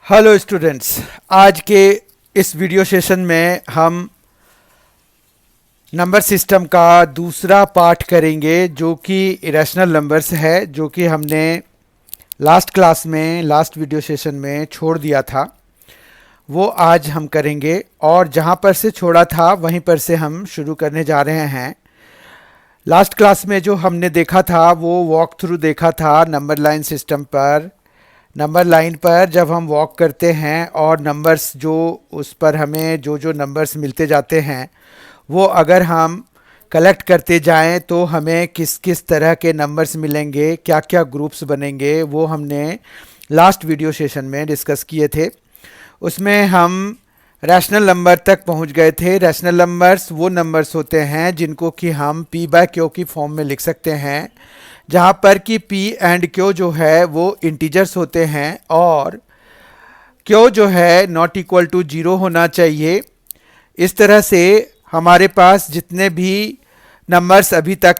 Hello students, आज के इस वीडियो सेशन में हम नंबर सिस्टम का दूसरा पार्ट करेंगे जो कि इरेशनल नंबर्स है, जो कि हमने लास्ट क्लास में लास्ट वीडियो सेशन में छोड़ दिया था। वो आज हम करेंगे और जहाँ पर से छोड़ा था वहीं पर से हम शुरू करने जा रहे हैं। लास्ट क्लास में जो हमने देखा था वो वॉक थ्रू देखा था नंबर लाइन सिस्टम पर। नंबर लाइन पर जब हम वॉक करते हैं और नंबर्स जो उस पर हमें जो नंबर्स मिलते जाते हैं वो अगर हम कलेक्ट करते जाएं तो हमें किस किस तरह के नंबर्स मिलेंगे, क्या क्या ग्रुप्स बनेंगे, वो हमने लास्ट वीडियो सेशन में डिस्कस किए थे। उसमें हम रैशनल नंबर तक पहुंच गए थे। रैशनल नंबर्स वो नंबर्स होते हैं जिनको कि हम p बाय क्यू की फॉर्म में लिख सकते हैं, जहाँ पर कि p एंड q जो है वो इंटीजर्स होते हैं और q जो है नॉट इक्वल टू 0 होना चाहिए। इस तरह से हमारे पास जितने भी नंबर्स अभी तक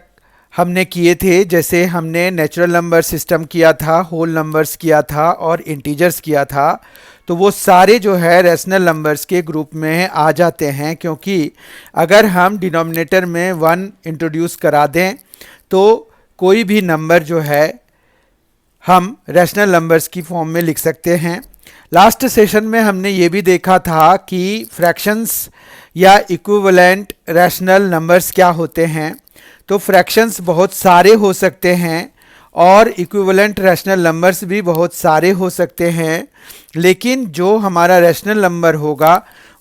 हमने किए थे, जैसे हमने नेचुरल नंबर सिस्टम किया था, होल नंबर्स किया था और इंटीजर्स किया था, तो वो सारे जो है रैशनल नंबर्स के ग्रुप में आ जाते हैं। क्योंकि अगर हम डिनोमिनेटर में 1 इंट्रोड्यूस करा दें तो कोई भी नंबर जो है हम रैशनल नंबर्स की फॉर्म में लिख सकते हैं। लास्ट सेशन में हमने ये भी देखा था कि फ्रैक्शंस या इक्विवेलेंट रैशनल नंबर्स क्या होते हैं। तो फ्रैक्शंस बहुत सारे हो सकते हैं और इक्विवेलेंट रैशनल नंबर्स भी बहुत सारे हो सकते हैं, लेकिन जो हमारा रैशनल नंबर होगा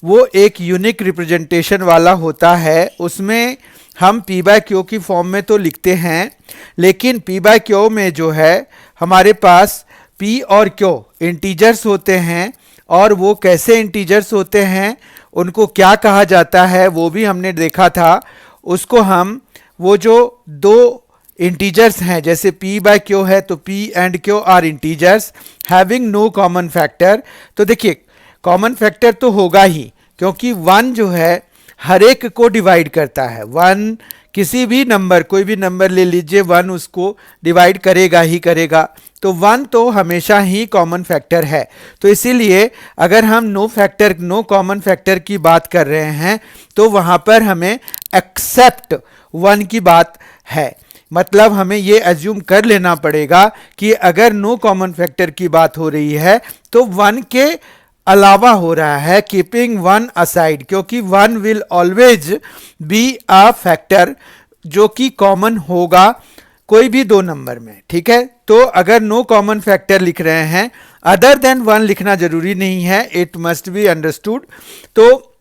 वो एक यूनिक रिप्रेजेंटेशन वाला होता है। उसमें हम p बाय क्यू की फॉर्म में तो लिखते हैं, लेकिन p बाय क्यू में जो है हमारे पास p और q इंटीजर्स होते हैं। और वो कैसे इंटीजर्स होते हैं, उनको क्या कहा जाता है, वो भी हमने देखा था। उसको हम वो जो दो इंटीजर्स हैं, जैसे p बाय क्यू है तो p and q are integers having no common factor. तो देखिए, कॉमन फैक्टर तो होगा ही, क्योंकि 1 जो है हर एक को डिवाइड करता है। 1 किसी भी नंबर, कोई भी नंबर ले लीजिए, 1 उसको डिवाइड करेगा ही करेगा। तो 1 तो हमेशा ही कॉमन फैक्टर है। तो इसीलिए अगर हम नो कॉमन फैक्टर की बात कर रहे हैं तो वहाँ पर हमें एक्सेप्ट 1 की बात है। मतलब हमें ये एज्यूम कर लेना पड़ेगा कि अगर नो कॉमन फैक्टर की बात हो रही है तो 1 के अलावा हो रहा है, कीपिंग 1 असाइड, क्योंकि 1 will always be a factor जो कि कॉमन होगा कोई भी दो नंबर में। ठीक है, तो अगर नो कॉमन फैक्टर लिख रहे हैं, अदर देन 1 लिखना जरूरी नहीं है, इट मस्ट बी अंडरस्टूड। तो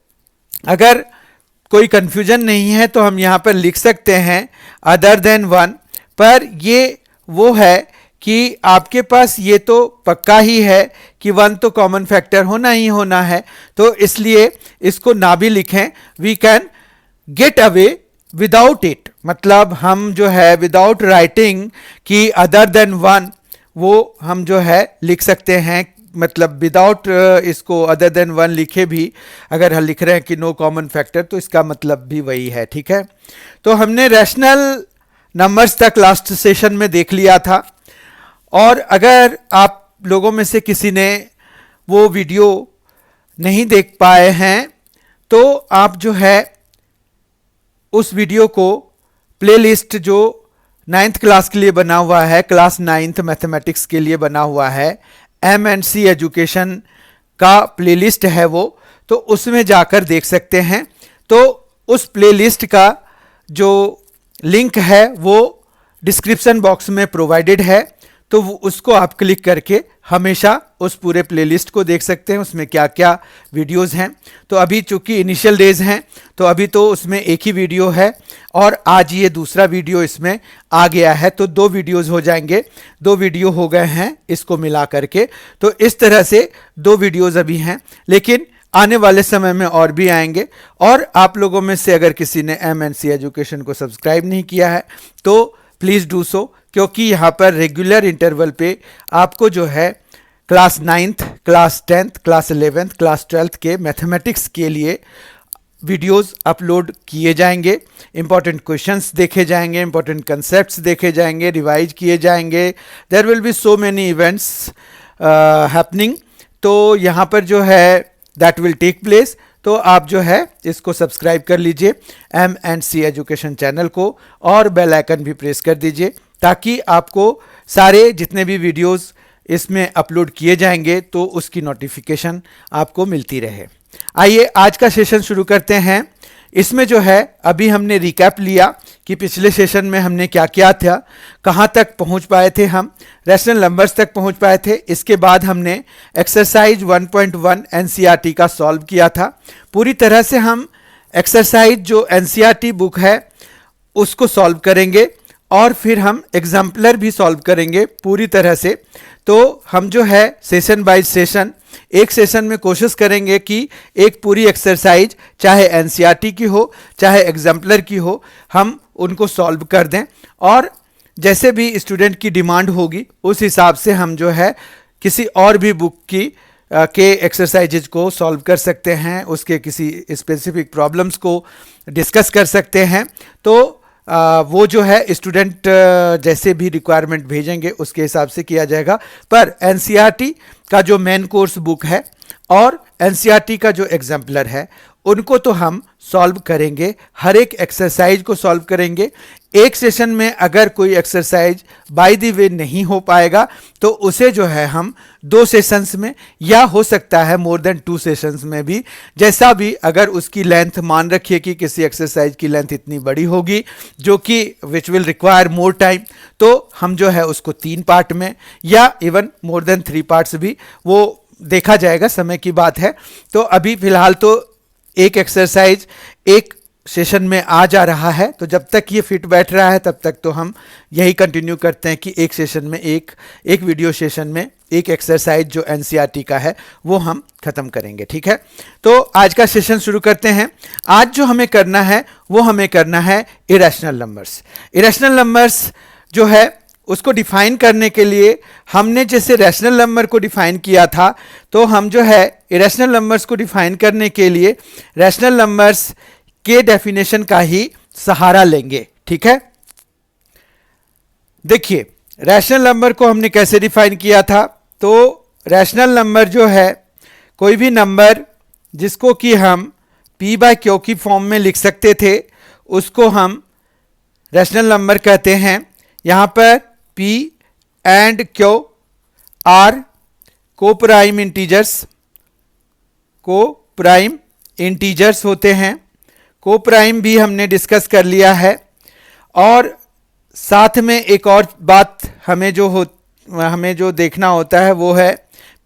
अगर कोई कंफ्यूजन नहीं है तो हम यहाँ पर लिख सकते हैं अदर देन 1। पर ये वो है कि आपके पास ये तो पक्का ही है कि 1 तो कॉमन फैक्टर होना ही होना है, तो इसलिए इसको ना भी लिखें। We can get away without it, मतलब हम जो है विदाउट राइटिंग कि अदर देन 1, वो हम जो है लिख सकते हैं। मतलब विदाउट इसको अदर देन 1 लिखे भी अगर हम लिख रहे हैं कि नो कॉमन फैक्टर, तो इसका मतलब भी वही है। ठीक है, तो हमने रैशनल नंबर्स तक लास्ट सेशन में देख लिया था। और अगर आप लोगों में से किसी ने वो वीडियो नहीं देख पाए हैं तो आप जो है उस वीडियो को प्लेलिस्ट जो 9th क्लास के लिए बना हुआ है, क्लास 9th मैथमेटिक्स के लिए बना हुआ है, M&C एजुकेशन का प्लेलिस्ट है वो, तो उसमें जाकर देख सकते हैं। तो उस प्लेलिस्ट का जो लिंक है वो डिस्क्रिप्शन बॉक्स में प्रोवाइडेड है, तो उसको आप क्लिक करके हमेशा उस पूरे प्लेलिस्ट को देख सकते हैं, उसमें क्या क्या वीडियोस हैं। तो अभी चूंकि इनिशियल डेज हैं तो अभी तो उसमें एक ही वीडियो है और आज ये दूसरा वीडियो इसमें आ गया है, तो 2 वीडियोस हो जाएंगे। 2 वीडियो हो गए हैं इसको मिला करके। तो इस तरह से 2 वीडियोस अभी हैं, लेकिन आने वाले समय में और भी आएंगे। और आप लोगों में से अगर किसी ने M&C एजुकेशन को सब्सक्राइब नहीं किया है तो प्लीज़ डू सो, क्योंकि यहाँ पर रेगुलर इंटरवल पे आपको जो है class 9th, class 10th, class 11th, class 12th के मैथमेटिक्स के लिए वीडियोस अपलोड किए जाएंगे। इंपॉर्टेंट क्वेश्चंस देखे जाएंगे, इंपॉर्टेंट कंसेप्ट्स देखे जाएंगे, रिवाइज किए जाएंगे। There will be so many events happening तो यहाँ पर जो है दैट विल टेक प्लेस। तो आप जो है इसको सब्सक्राइब कर लीजिए M&C एजुकेशन चैनल को, और बेल आइकन भी प्रेस कर दीजिए ताकि आपको सारे जितने भी वीडियोस इसमें अपलोड किए जाएंगे तो उसकी नोटिफिकेशन आपको मिलती रहे। आइए आज का सेशन शुरू करते हैं। इसमें जो है अभी हमने रिकैप लिया कि पिछले सेशन में हमने क्या किया था, कहाँ तक पहुँच पाए थे, हम रैशनल नंबर्स तक पहुँच पाए थे। इसके बाद हमने एक्सरसाइज 1.1 एनसीईआरटी का सॉल्व किया था। पूरी तरह से हम एक्सरसाइज जो एनसीईआरटी बुक है उसको सॉल्व करेंगे और फिर हम एग्जाम्पलर भी सॉल्व करेंगे पूरी तरह से। तो हम जो है सेशन बाय सेशन, एक सेशन में कोशिश करेंगे कि एक पूरी एक्सरसाइज चाहे एनसीईआरटी की हो चाहे एग्जाम्पलर की हो, हम उनको सॉल्व कर दें, और जैसे भी स्टूडेंट की डिमांड होगी उस हिसाब से हम जो है किसी और भी बुक की के एक्सरसाइजेज को सॉल्व कर सकते हैं, उसके किसी स्पेसिफिक प्रॉब्लम्स को डिस्कस कर सकते हैं। तो वो जो है स्टूडेंट जैसे भी रिक्वायरमेंट भेजेंगे उसके हिसाब से किया जाएगा। पर एनसीईआरटी का जो मेन कोर्स बुक है और एनसीईआरटी का जो एग्जाम्पलर है उनको तो हम सॉल्व करेंगे, हर एक एक्सरसाइज को सॉल्व करेंगे। एक सेशन में अगर कोई एक्सरसाइज बाय द वे नहीं हो पाएगा तो उसे जो है हम 2 सेशंस में, या हो सकता है मोर देन 2 सेशंस में भी, जैसा भी, अगर उसकी लेंथ मान रखिए कि किसी एक्सरसाइज की लेंथ इतनी बड़ी होगी जो कि which will require more time, तो हम जो है उसको 3 पार्ट में या इवन मोर देन 3 पार्ट्स भी, वो देखा जाएगा, समय की बात है। तो अभी फिलहाल तो एक एक्सरसाइज एक सेशन में आ जा रहा है, तो जब तक ये फिट बैठ रहा है तब तक तो हम यही कंटिन्यू करते हैं कि एक सेशन में एक वीडियो सेशन में एक एक्सरसाइज जो एनसीईआरटी का है वो हम खत्म करेंगे। ठीक है, तो आज का सेशन शुरू करते हैं। आज जो हमें करना है वो हमें करना है इरेशनल नंबर्स। इरेशनल नंबर्स जो है उसको डिफाइन करने के लिए हमने जैसे रैशनल नंबर को डिफाइन किया था, तो हम जो है इरेशनल नंबर्स को डिफाइन करने के लिए रैशनल नंबर्स के डेफिनेशन का ही सहारा लेंगे। ठीक है, देखिए रैशनल नंबर को हमने कैसे डिफाइन किया था। तो रैशनल नंबर जो है कोई भी नंबर जिसको कि हम p बाय क्यू की फॉर्म में लिख सकते थे उसको हम रैशनल नंबर कहते हैं। यहाँ पर p एंड q आर को प्राइम इंटीजर्स होते हैं। को प्राइम भी हमने डिस्कस कर लिया है, और साथ में एक और बात हमें जो देखना होता है वो है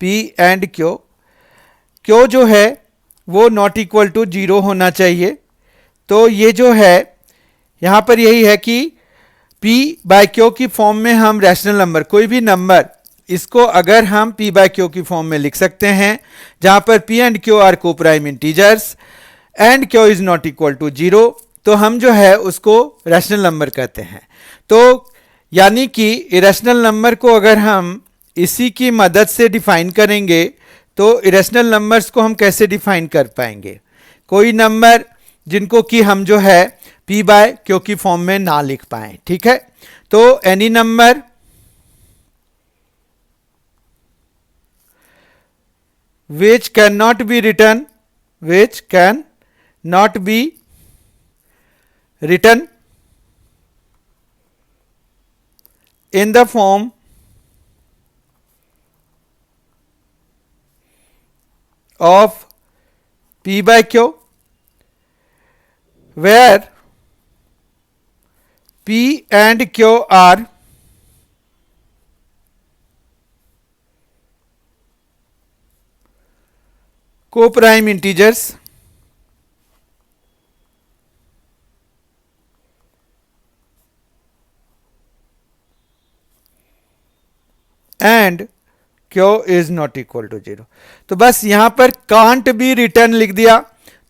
p एंड q जो है वो नॉट इक्वल टू 0 होना चाहिए। तो ये जो है यहाँ पर यही है कि p बाय q की फॉर्म में हम रैशनल नंबर, कोई भी नंबर, इसको अगर हम p बाय q की फॉर्म में लिख सकते हैं जहाँ पर p एंड q आर को prime integers and q is not equal to 0, तो हम जो है उसको रैशनल नंबर कहते हैं। तो यानी कि इरेशनल नंबर को अगर हम इसी की मदद से डिफाइन करेंगे तो इरेशनल नंबर्स को हम कैसे डिफाइन कर पाएंगे। कोई नंबर जिनको कि हम जो है p बाय q की फॉर्म में ना लिख पाए। ठीक है, तो any number which cannot be written in the form of p by q, where p and q are co-prime integers and q is not equal to 0। तो बस यहां पर कांट बी रिटर्न लिख दिया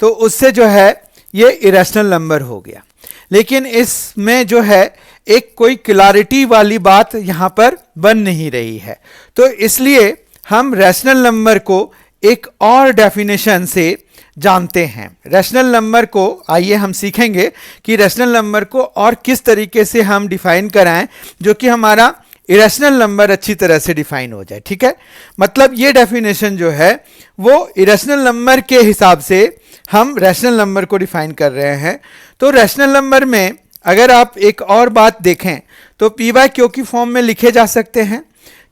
तो उससे जो है ये इरेशनल नंबर हो गया। लेकिन इसमें जो है एक कोई क्लैरिटी वाली बात यहां पर बन नहीं रही है, तो इसलिए हम रैशनल नंबर को एक और डेफिनेशन से जानते हैं। रैशनल नंबर को आइए हम सीखेंगे कि रैशनल नंबर को और किस तरीके से हम डिफाइन कराएं जो कि हमारा इरेशनल नंबर अच्छी तरह से डिफाइन हो जाए। ठीक है, मतलब ये डेफिनेशन जो है वो इरेशनल नंबर के हिसाब से हम रैशनल नंबर को डिफाइन कर रहे हैं। तो रैशनल नंबर में अगर आप एक और बात देखें तो पी बाय क्यू की फॉर्म में लिखे जा सकते हैं।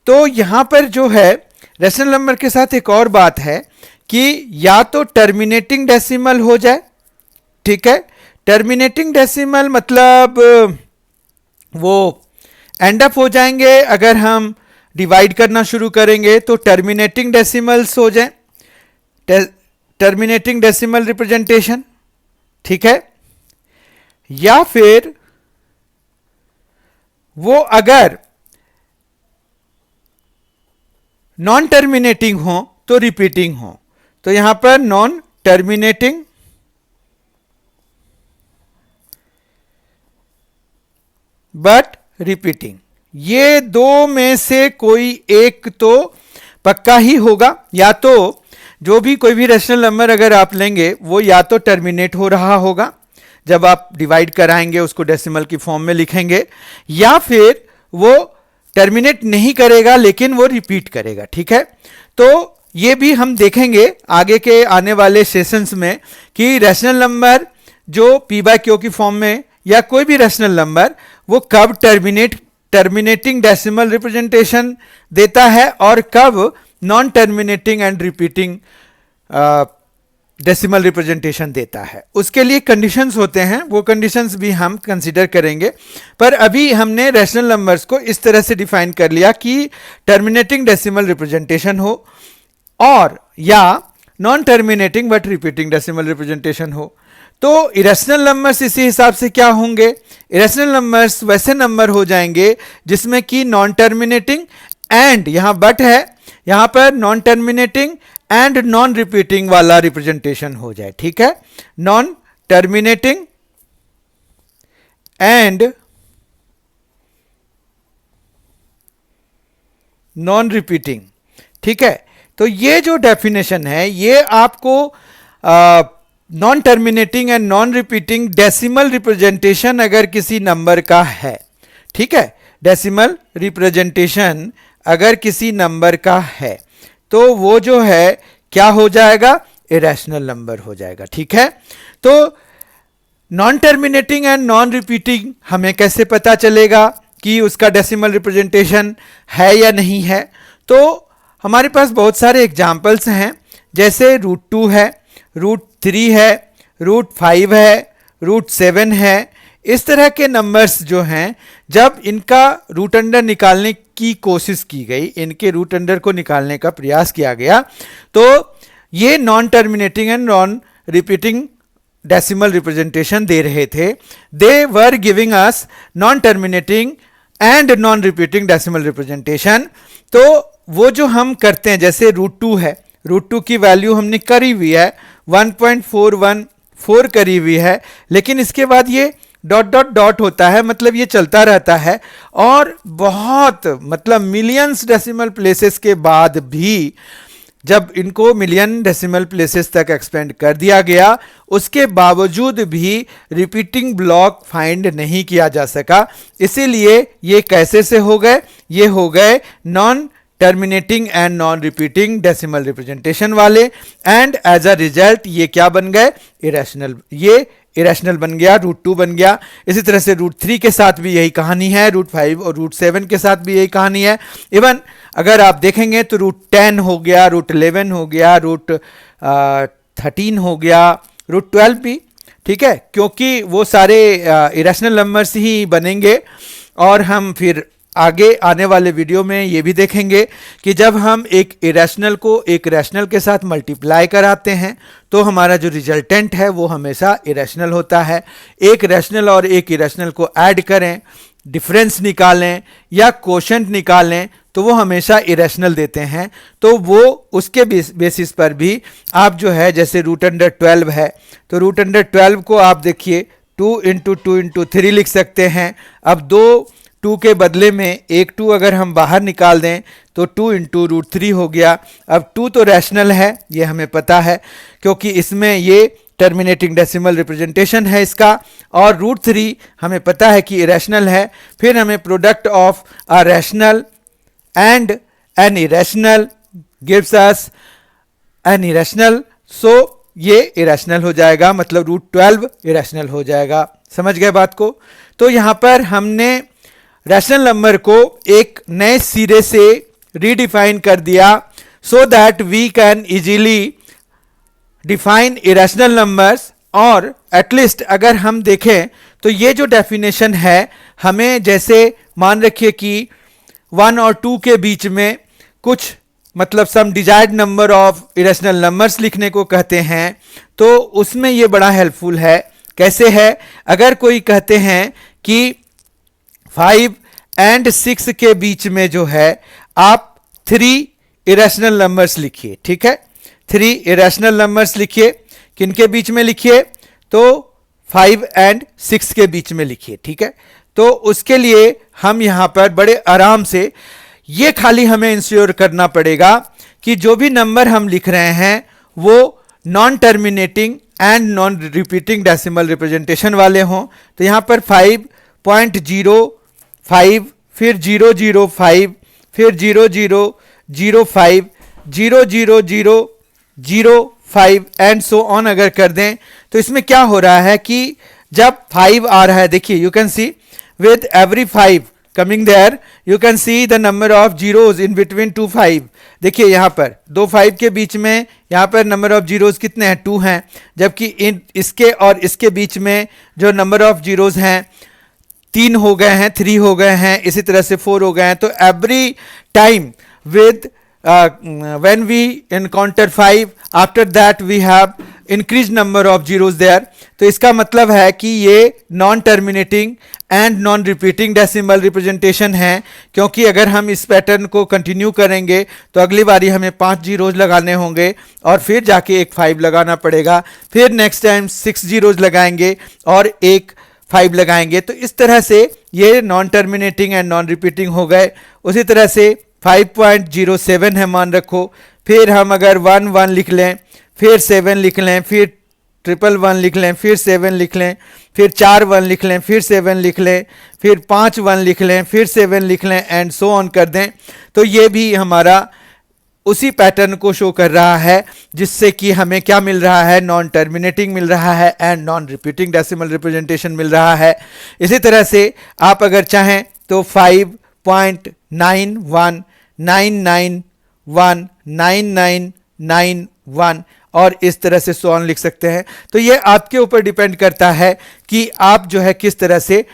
तो यहां पर जो है रैशनल नंबर के साथ एक और बात है कि या तो टर्मिनेटिंग डेसिमल हो जाए। ठीक है, टर्मिनेटिंग डेसिमल मतलब वो एंड अप हो जाएंगे, अगर हम डिवाइड करना शुरू करेंगे तो टर्मिनेटिंग डेसिमल्स हो जाए, टर्मिनेटिंग डेसिमल रिप्रेजेंटेशन। ठीक है, या फिर वो अगर नॉन टर्मिनेटिंग हो तो रिपीटिंग हो। तो यहां पर नॉन टर्मिनेटिंग बट रिपीटिंग, ये दो में से कोई एक तो पक्का ही होगा। या तो जो भी कोई भी रैशनल नंबर अगर आप लेंगे वो या तो टर्मिनेट हो रहा होगा जब आप डिवाइड कराएंगे उसको डेसिमल की फॉर्म में लिखेंगे, या फिर वो टर्मिनेट नहीं करेगा लेकिन वो रिपीट करेगा। ठीक है, तो ये भी हम देखेंगे आगे के आने वाले सेशंस में कि रैशनल नंबर जो पी बाय क्यू की फॉर्म में या कोई भी रैशनल नंबर वो कब टर्मिनेटिंग डेसिमल रिप्रेजेंटेशन देता है और कब non terminating and repeating decimal representation देता है। उसके लिए कंडीशंस होते हैं, वो कंडीशंस भी हम कंसीडर करेंगे। पर अभी हमने रैशनल नंबर्स को इस तरह से डिफाइन कर लिया कि टर्मिनेटिंग डेसिमल रिप्रेजेंटेशन हो और या non terminating but repeating decimal representation हो। तो इरेशनल नंबर्स इसी हिसाब से क्या होंगे, इरेशनल नंबर्स वैसे नंबर हो जाएंगे जिसमें कि नॉन टर्मिनेटिंग एंड यहां बट है, यहां पर non terminating and non repeating वाला रिप्रेजेंटेशन हो जाए। ठीक है, non terminating and non repeating. ठीक है, तो ये जो डेफिनेशन है ये आपको non terminating and non repeating decimal representation अगर किसी नंबर का है, ठीक है, डेसिमल रिप्रेजेंटेशन अगर किसी नंबर का है तो वो जो है क्या हो जाएगा, इरेशनल नंबर हो जाएगा। ठीक है, तो non terminating and non repeating हमें कैसे पता चलेगा कि उसका डेसिमल रिप्रेजेंटेशन है या नहीं है। तो हमारे पास बहुत सारे एग्जाम्पल्स हैं, जैसे √2 है, √3 है, √5 है, √7 है। इस तरह के नंबर्स जो हैं जब इनका रूट अंडर निकालने की कोशिश की गई, इनके रूट अंडर को निकालने का प्रयास किया गया, तो ये non terminating and non repeating decimal representation दे रहे थे। They were giving us non terminating and non repeating decimal representation. तो वो जो हम करते हैं, जैसे √2 है, √2 की वैल्यू हमने करी हुई है 1.414 करी हुई है, लेकिन इसके बाद ये डॉट डॉट डॉट होता है, मतलब ये चलता रहता है और बहुत मतलब मिलियंस डेसिमल प्लेसेस के बाद भी जब इनको मिलियन डेसिमल प्लेसेस तक एक्सपेंड कर दिया गया उसके बावजूद भी रिपीटिंग ब्लॉक फाइंड नहीं किया जा सका। इसीलिए ये कैसे से हो गए, ये हो गए non terminating and non repeating decimal representation वाले, एंड एज अ रिजल्ट ये क्या बन गए, इरेशनल। ये इरेशनल बन गया, √2 बन गया। इसी तरह से √3 के साथ भी यही कहानी है, √5 और √7 के साथ भी यही कहानी है। इवन अगर आप देखेंगे तो √10 हो गया, √11 हो गया, √13 हो गया, √12 भी। ठीक है, क्योंकि वो सारे इरेशनल नंबर्स ही बनेंगे। और हम फिर आगे आने वाले वीडियो में ये भी देखेंगे कि जब हम एक इरेशनल को एक रैशनल के साथ मल्टीप्लाई कराते हैं तो हमारा जो रिजल्टेंट है वो हमेशा इरेशनल होता है। एक रैशनल और एक इरेशनल को ऐड करें, डिफरेंस निकालें या कोशेंट निकालें तो वो हमेशा इरेशनल देते हैं। तो वो उसके बेसिस पर भी आप जो है, जैसे √12 है तो √12 को आप देखिए 2 × 2 × 3 लिख सकते हैं। अब 2 के बदले में एक 2 अगर हम बाहर निकाल दें तो 2 × √3 हो गया। अब 2 तो रैशनल है, ये हमें पता है, क्योंकि इसमें ये टर्मिनेटिंग डेसिमल रिप्रेजेंटेशन है इसका, और रूट 3 हमें पता है कि इरेशनल है। फिर हमें product of a rational and an irrational gives us an irrational, so ये इरेशनल हो जाएगा, मतलब रूट 12 इरेशनल हो जाएगा। समझ गए बात को? तो यहां पर हमने रैशनल नंबर को एक नए सिरे से रीडिफाइन कर दिया, so that we can easily define irrational numbers. और एटलीस्ट अगर हम देखें तो ये जो डेफिनेशन है, हमें जैसे मान रखिए कि 1 और 2 के बीच में कुछ मतलब some desired number of irrational numbers लिखने को कहते हैं, तो उसमें ये बड़ा हेल्पफुल है। कैसे है? अगर कोई कहते हैं कि 5 एंड 6 के बीच में जो है आप 3 इरेशनल नंबर्स लिखिए, ठीक है? 3 इरेशनल नंबर्स लिखिए। किनके बीच में लिखिए? तो 5 एंड 6 के बीच में लिखिए, ठीक है? तो उसके लिए हम यहां पर बड़े आराम से ये खाली हमें इंश्योर करना पड़ेगा कि जो भी नंबर हम लिख रहे हैं वो non terminating and non repeating decimal representation वाले हों। तो यहां पर 5.05, फिर 005, फिर 0005, 00005 एंड सो ऑन अगर कर दें तो इसमें क्या हो रहा है कि जब 5 आ रहा है, देखिए you can see with every 5 coming there you can see the number of zeros in between 2 5। देखिए यहां पर 2 5 के बीच में यहां पर नंबर ऑफ जीरोस कितने हैं? 2 हैं, जबकि इसके और इसके बीच में जो नंबर ऑफ जीरोस हैं 3 हो गए हैं, 3 हो गए हैं, इसी तरह से 4 हो गए हैं। तो every time with when we encounter 5 after that we have increased number of zeros there। तो इसका मतलब है कि ये non terminating and non repeating decimal representation है, क्योंकि अगर हम इस पैटर्न को कंटिन्यू करेंगे तो अगली बारी हमें 5 जीरोज लगाने होंगे और फिर जाके एक 5 लगाना पड़ेगा, फिर नेक्स्ट टाइम 6 जीरोज लगाएंगे और एक 5 लगाएंगे। तो इस तरह से ये non terminating and non repeating हो गए। उसी तरह से 5.07 है मान रखो, फिर हम अगर 1 1 लिख लें, फिर 7 लिख लें, फिर 111 लिख लें, फिर 7 लिख लें, फिर 4 1 लिख लें, फिर 7 लिख लें, फिर 5 1 लिख लें, फिर 7 लिख लें एंड सो ऑन कर दें। तो ये भी हमारा उसी पैटर्न को शो कर रहा है, जिससे कि हमें क्या मिल रहा है? नॉन टर्मिनेटिंग मिल रहा है and non repeating decimal representation मिल रहा है। इसी तरह से आप अगर चाहें तो 5.919991 और इस तरह से सो ऑन लिख सकते हैं। तो ये आपके ऊपर डिपेंड करता है कि आप जो है किस तरह से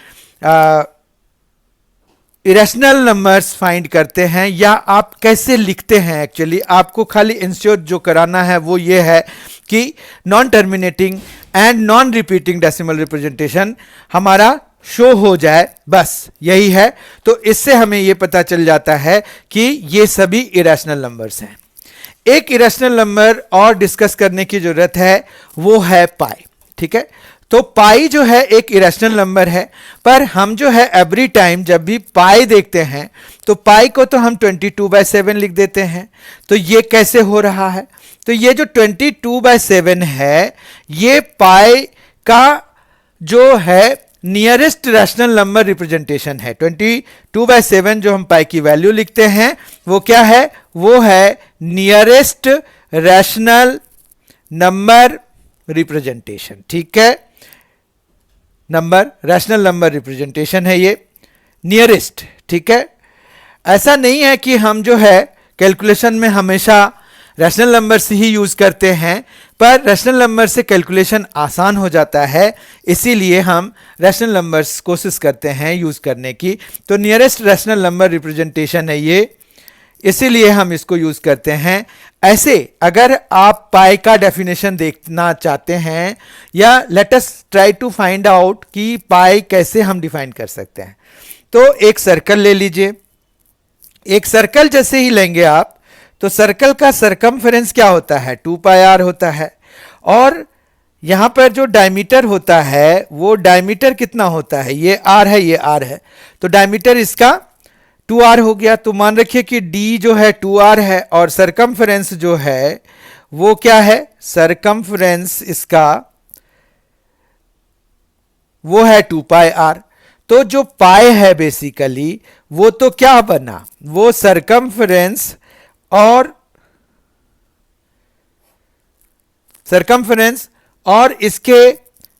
इरेशनल नंबर्स फाइंड करते हैं या आप कैसे लिखते हैं। एक्चुअली आपको खाली इंश्योर जो कराना है वो ये है कि non terminating and non repeating decimal representation हमारा शो हो जाए, बस यही है। तो इससे हमें ये पता चल जाता है कि ये सभी इरेशनल नंबर्स हैं। एक इरेशनल नंबर और डिस्कस करने की जरूरत है, वो है पाई, ठीक है? तो पाई जो है एक इरेशनल नंबर है, पर हम जो है एवरी टाइम जब भी पाई देखते हैं तो पाई को तो हम 22/7 लिख देते हैं। तो ये कैसे हो रहा है? तो ये जो 22/7 है ये पाई का जो है नियरेस्ट रैशनल नंबर रिप्रेजेंटेशन है। 22/7 जो हम पाई की वैल्यू लिखते हैं वो क्या है? वो है नियरेस्ट रैशनल नंबर रिप्रेजेंटेशन, ठीक है? रैशनल नंबर रिप्रेजेंटेशन है ये नियरेस्ट, ठीक है? ऐसा नहीं है कि हम जो है कैलकुलेशन में हमेशा रैशनल नंबर से ही यूज करते हैं, पर रैशनल नंबर से कैलकुलेशन आसान हो जाता है, इसीलिए हम रैशनल नंबर्स कोशिश करते हैं यूज करने की। तो नियरेस्ट रैशनल नंबर रिप्रेजेंटेशन है ये, इसीलिए हम इसको यूज करते हैं। ऐसे अगर आप पाई का डेफिनेशन देखना चाहते हैं या let us try to find out कि पाई कैसे हम डिफाइन कर सकते हैं, तो एक सर्कल ले लीजिए। एक सर्कल जैसे ही लेंगे आप तो सर्कल का सरकमफेरेंस क्या होता है? 2πr होता है, और यहां पर जो डायमीटर होता है वो डायमीटर कितना होता है? ये r है, ये r है, तो डायमीटर इसका 2r हो गया। तो मान रखिए कि d जो है 2r है और सरकमफेरेंस जो है वो क्या है? सरकमफेरेंस इसका वो है 2 पाई आर। तो जो पाई है बेसिकली वो तो क्या बना, वो सरकमफ्रेंस और इसके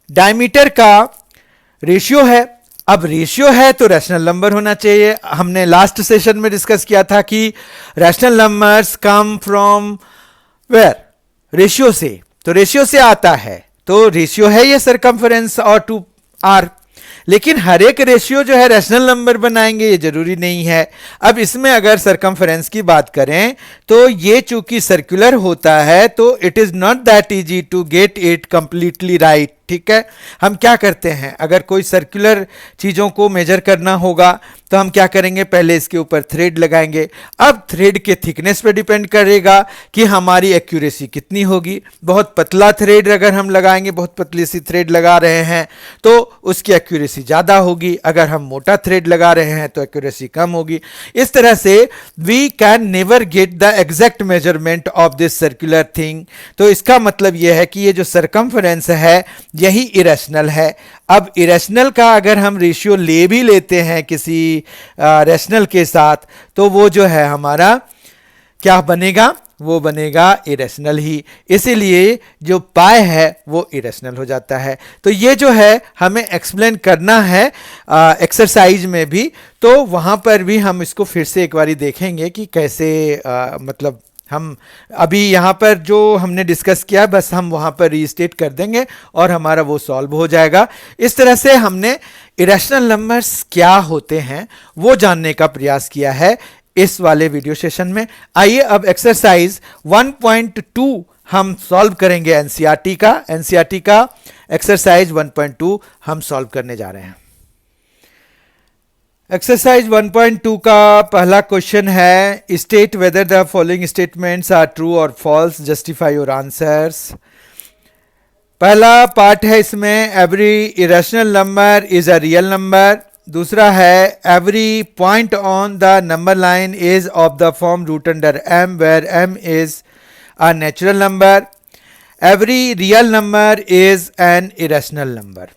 डायमीटर का रेशियो है। अब रेशियो है तो रैशनल नंबर होना चाहिए। हमने लास्ट सेशन में डिस्कस किया था कि rational numbers come from where, ratio से। तो रेशियो से आता है, तो रेशियो है ये सरकमफ्रेंस और 2 आर। लेकिन हर एक रेशियो जो है रैशनल नंबर बनाएंगे ये जरूरी नहीं है। अब इसमें अगर सरकमफ्रेंस की बात करें तो ये चूंकि सर्कुलर होता है तो it is not that easy to get it completely right. ठीक है, हम क्या करते हैं, अगर कोई सर्कुलर चीजों को मेजर करना होगा तो हम क्या करेंगे, पहले इसके ऊपर थ्रेड लगाएंगे। अब थ्रेड के थिकनेस पे डिपेंड करेगा कि हमारी एक्यूरेसी कितनी होगी। बहुत पतला थ्रेड अगर हम लगाएंगे, बहुत पतली सी थ्रेड लगा रहे हैं तो उसकी एक्यूरेसी ज़्यादा होगी। अगर हम मोटा थ्रेड लगा रहे हैं तो एक्यूरेसी कम होगी। इस तरह से we can never get the exact measurement of this circular thing. तो इसका मतलब यह है कि ये जो सरकमफ्रेंस है यही इरेशनल है। अब इरेशनल का अगर हम रेशियो ले भी लेते हैं किसी रैशनल के साथ तो वो जो है हमारा क्या बनेगा, वो बनेगा इरेशनल ही। इसीलिए जो पाई है वो इरेशनल हो जाता है। तो ये जो है हमें एक्सप्लेन करना है एक्सरसाइज में भी, तो वहाँ पर भी हम इसको फिर से एक बारी देखेंगे कि कैसे मतलब हम अभी यहाँ पर जो हमने डिस्कस किया बस हम वहाँ पर रीस्टेट कर देंगे और हमारा वो सॉल्व हो जाएगा। इस तरह से हमने इरेशनल नंबर्स क्या होते हैं वो जानने का प्रयास किया है इस वाले वीडियो सेशन में। आइए अब एक्सरसाइज 1.2 हम सॉल्व करेंगे। एनसीईआरटी का एक्सरसाइज 1.2 हम सॉल्व करने जा रहे हैं। एक्सरसाइज 1.2 का पहला क्वेश्चन है, state whether the following statements are true और फॉल्स, जस्टिफाई योर आंसर्स। पहला पार्ट है इसमें, every irrational number is a real number. दूसरा है, every point on the number line is of the form root under m where m is a natural number. Every real number is an irrational number.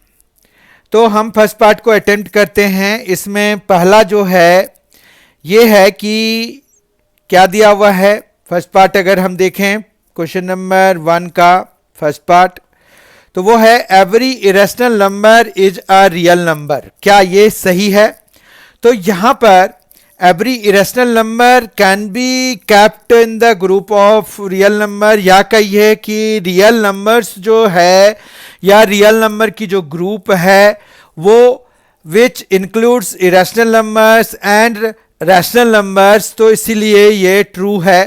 तो हम first part को attempt करते हैं। इसमें पहला जो है ये है कि क्या दिया हुआ है। फर्स्ट पार्ट अगर हम देखें क्वेश्चन नंबर 1 का फर्स्ट पार्ट, तो वो है every irrational number is a real number. क्या ये सही है? तो यहां पर every irrational number can be kept in the group of real number, या कहिए कि रियल नंबर्स जो है या रियल नंबर की जो ग्रुप है वो which includes irrational numbers and rational numbers, तो इसीलिए ये ट्रू है।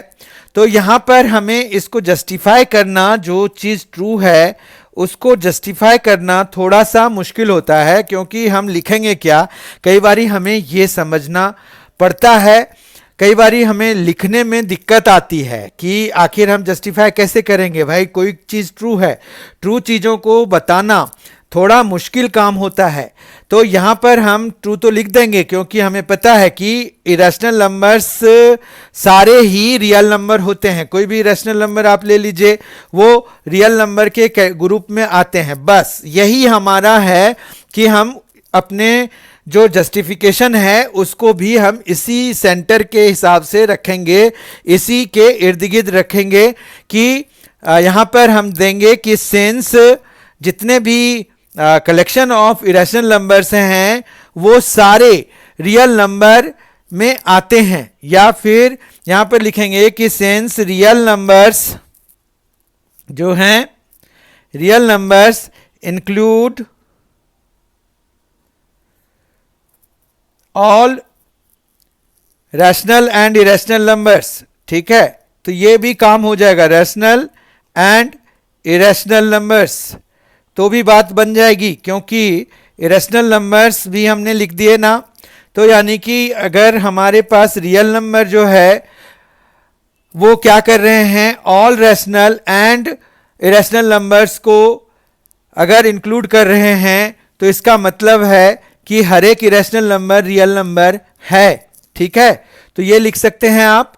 तो यहाँ पर हमें इसको जस्टिफाई करना, जो चीज़ ट्रू है उसको जस्टिफाई करना थोड़ा सा मुश्किल होता है, क्योंकि हम लिखेंगे क्या, कई बारी हमें ये समझना पड़ता है, कई बारी हमें लिखने में दिक्कत आती है कि आखिर हम जस्टिफाई कैसे करेंगे। भाई कोई चीज़ ट्रू है, ट्रू चीज़ों को बताना थोड़ा मुश्किल काम होता है। तो यहाँ पर हम ट्रू तो लिख देंगे क्योंकि हमें पता है कि इरेशनल नंबर्स सारे ही रियल नंबर होते हैं। कोई भी इरेशनल नंबर आप ले लीजिए वो रियल नंबर के ग्रुप में आते हैं। बस यही हमारा है कि हम अपने जो जस्टिफिकेशन है उसको भी हम इसी सेंटर के हिसाब से रखेंगे, इसी के इर्द गिर्द रखेंगे कि यहाँ पर हम देंगे कि सिंस जितने भी कलेक्शन ऑफ इरेशनल नंबर्स हैं वो सारे रियल नंबर में आते हैं, या फिर यहाँ पर लिखेंगे कि सिंस रियल नंबर्स जो हैं, real numbers include all rational and irrational numbers. ठीक है, तो ये भी काम हो जाएगा, रैशनल एंड इरेशनल नंबर्स, तो भी बात बन जाएगी क्योंकि इरेशनल नंबर्स भी हमने लिख दिए ना। तो यानी कि अगर हमारे पास रियल नंबर जो है वो क्या कर रहे हैं, all rational and irrational numbers को अगर इंक्लूड कर रहे हैं तो इसका मतलब है कि हर एक इरेशनल नंबर रियल नंबर है। ठीक है, तो ये लिख सकते हैं आप।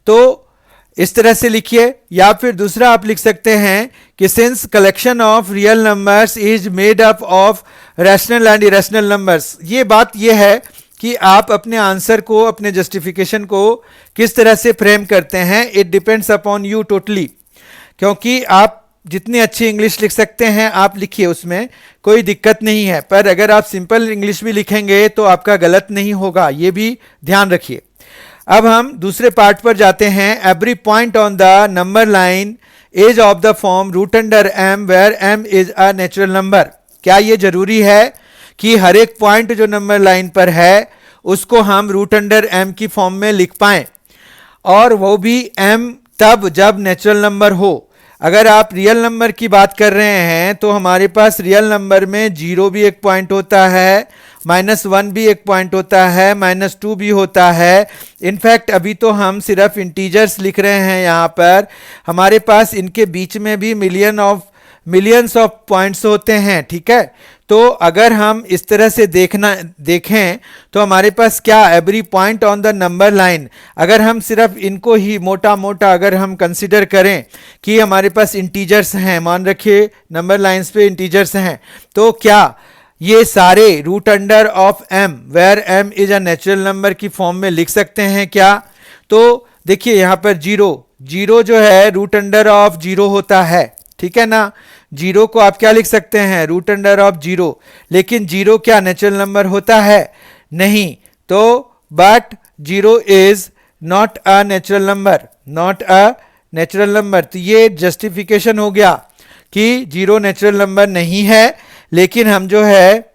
तो इस तरह से लिखिए, या फिर दूसरा आप लिख सकते हैं कि since collection of real numbers is made up of rational and irrational numbers. ये बात ये है कि आप अपने आंसर को, अपने जस्टिफिकेशन को किस तरह से फ्रेम करते हैं, it depends upon you totally. क्योंकि आप जितनी अच्छी इंग्लिश लिख सकते हैं आप लिखिए, उसमें कोई दिक्कत नहीं है, पर अगर आप सिंपल इंग्लिश भी लिखेंगे तो आपका गलत नहीं होगा, ये भी ध्यान रखिए। अब हम दूसरे पार्ट पर जाते हैं। Every point on the number line is of the form root under m where m is a natural number. क्या ये जरूरी है कि हर एक पॉइंट जो नंबर लाइन पर है उसको हम रूट अंडर एम की फॉर्म में लिख पाएं, और वो भी एम तब जब नेचुरल नंबर हो। अगर आप रियल नंबर की बात कर रहे हैं तो हमारे पास रियल नंबर में 0 भी एक पॉइंट होता है, -1 भी एक पॉइंट होता है, -2 भी होता है। इनफैक्ट अभी तो हम सिर्फ इंटीजर्स लिख रहे हैं यहाँ पर, हमारे पास इनके बीच में भी मिलियंस ऑफ पॉइंट्स होते हैं, ठीक है। तो अगर हम इस तरह से देखें तो हमारे पास क्या, every point on the number line, अगर हम सिर्फ इनको ही मोटा मोटा अगर हम कंसिडर करें कि हमारे पास इंटीजर्स हैं, मान रखिए नंबर लाइंस पे इंटीजर्स हैं, तो क्या ये सारे root under of m where m is a natural number की फॉर्म में लिख सकते हैं क्या? तो देखिए यहाँ पर जीरो जो है रूट अंडर ऑफ 0 होता है, ठीक है ना। 0 को आप क्या लिख सकते हैं, रूट अंडर ऑफ 0। लेकिन 0 क्या नेचुरल नंबर होता है? नहीं। तो but 0 is not a natural number, not a natural number. तो ये जस्टिफिकेशन हो गया कि 0 नेचुरल नंबर नहीं है, लेकिन हम जो है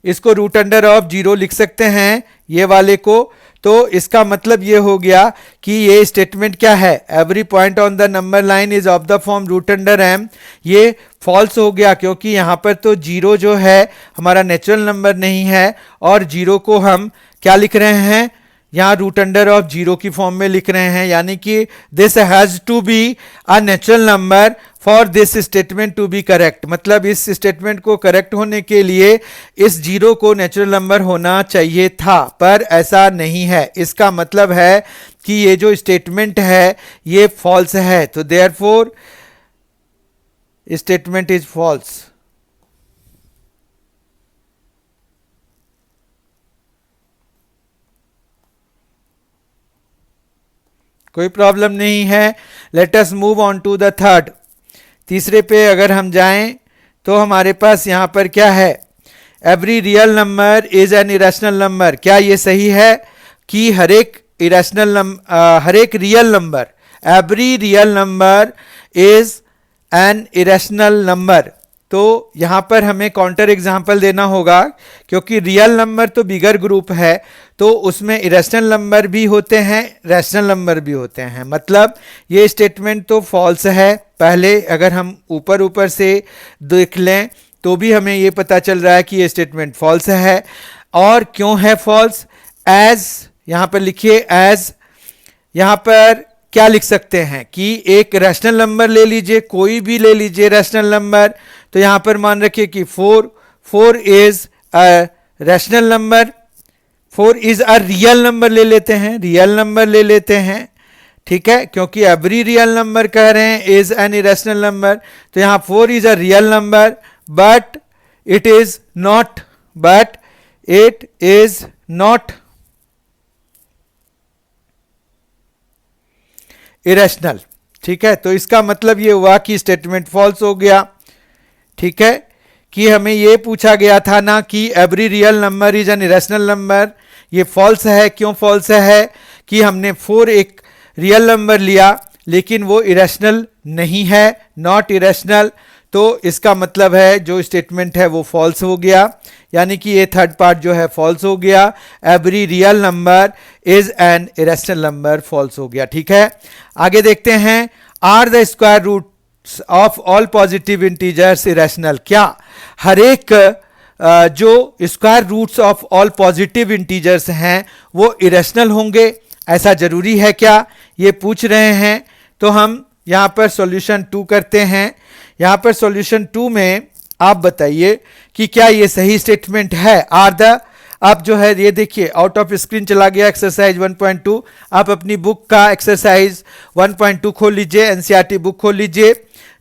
इसको रूट अंडर ऑफ 0 लिख सकते हैं, ये वाले को। तो इसका मतलब ये हो गया कि ये स्टेटमेंट क्या है, every point on the number line is of the form root under m, ये फॉल्स हो गया, क्योंकि यहाँ पर तो 0 जो है हमारा नेचुरल नंबर नहीं है, और 0 को हम क्या लिख रहे हैं, यहाँ रूट अंडर ऑफ 0 की फॉर्म में लिख रहे हैं। यानी कि this has to be a natural number for this statement to be correct. मतलब इस स्टेटमेंट को करेक्ट होने के लिए इस 0 को नेचुरल नंबर होना चाहिए था, पर ऐसा नहीं है। इसका मतलब है कि ये जो स्टेटमेंट है ये फॉल्स है, तो देयरफॉर स्टेटमेंट इज फॉल्स। कोई प्रॉब्लम नहीं है। Let us move on to the third. तीसरे पे अगर हम जाएं तो हमारे पास यहाँ पर क्या है, every real number is an irrational number. क्या ये सही है कि हर एक real number, every real number is an irrational number? तो यहाँ पर हमें काउंटर एग्जाम्पल देना होगा, क्योंकि रियल नंबर तो बिगर ग्रुप है, तो उसमें इरेशनल नंबर भी होते हैं, रैशनल नंबर भी होते हैं। मतलब ये स्टेटमेंट तो फॉल्स है। पहले अगर हम ऊपर से देख लें तो भी हमें ये पता चल रहा है कि ये स्टेटमेंट फॉल्स है। और क्यों है फॉल्स? एज, यहाँ पर लिखिए एज, यहाँ पर क्या लिख सकते हैं कि एक रैशनल नंबर ले लीजिए, कोई भी ले लीजिए रैशनल नंबर। तो यहां पर मान रखिए कि 4 is a rational number, 4 is a real number ले लेते हैं, रियल नंबर ले लेते हैं, ठीक है, क्योंकि एवरी रियल नंबर कह रहे हैं इज एन इरेशनल नंबर। तो यहां 4 is a real number, but it is not irrational, ठीक है। तो इसका मतलब ये हुआ कि स्टेटमेंट फॉल्स हो गया, ठीक है। कि हमें ये पूछा गया था ना कि every real number is an irrational number, ये फॉल्स है। क्यों फॉल्स है? कि हमने 4 एक रियल नंबर लिया, लेकिन वो इरेशनल नहीं है, नॉट इरेशनल। तो इसका मतलब है जो स्टेटमेंट है वो फॉल्स हो गया, यानी कि ये थर्ड पार्ट जो है फॉल्स हो गया। Every real number is an irrational number false हो गया, ठीक है। आगे देखते हैं, are the square roots of all positive integers irrational? क्या हर एक जो square roots of all positive integers हैं वो इरेशनल होंगे? ऐसा जरूरी है क्या, ये पूछ रहे हैं। तो हम यहाँ पर सॉल्यूशन 2 करते हैं। यहाँ पर सॉल्यूशन 2 में आप बताइए कि क्या ये सही स्टेटमेंट है? आप जो है ये देखिए आउट ऑफ स्क्रीन चला गया एक्सरसाइज 1.2। आप अपनी बुक का एक्सरसाइज 1.2 खोल लीजिए, एनसीईआरटी बुक खोल लीजिए,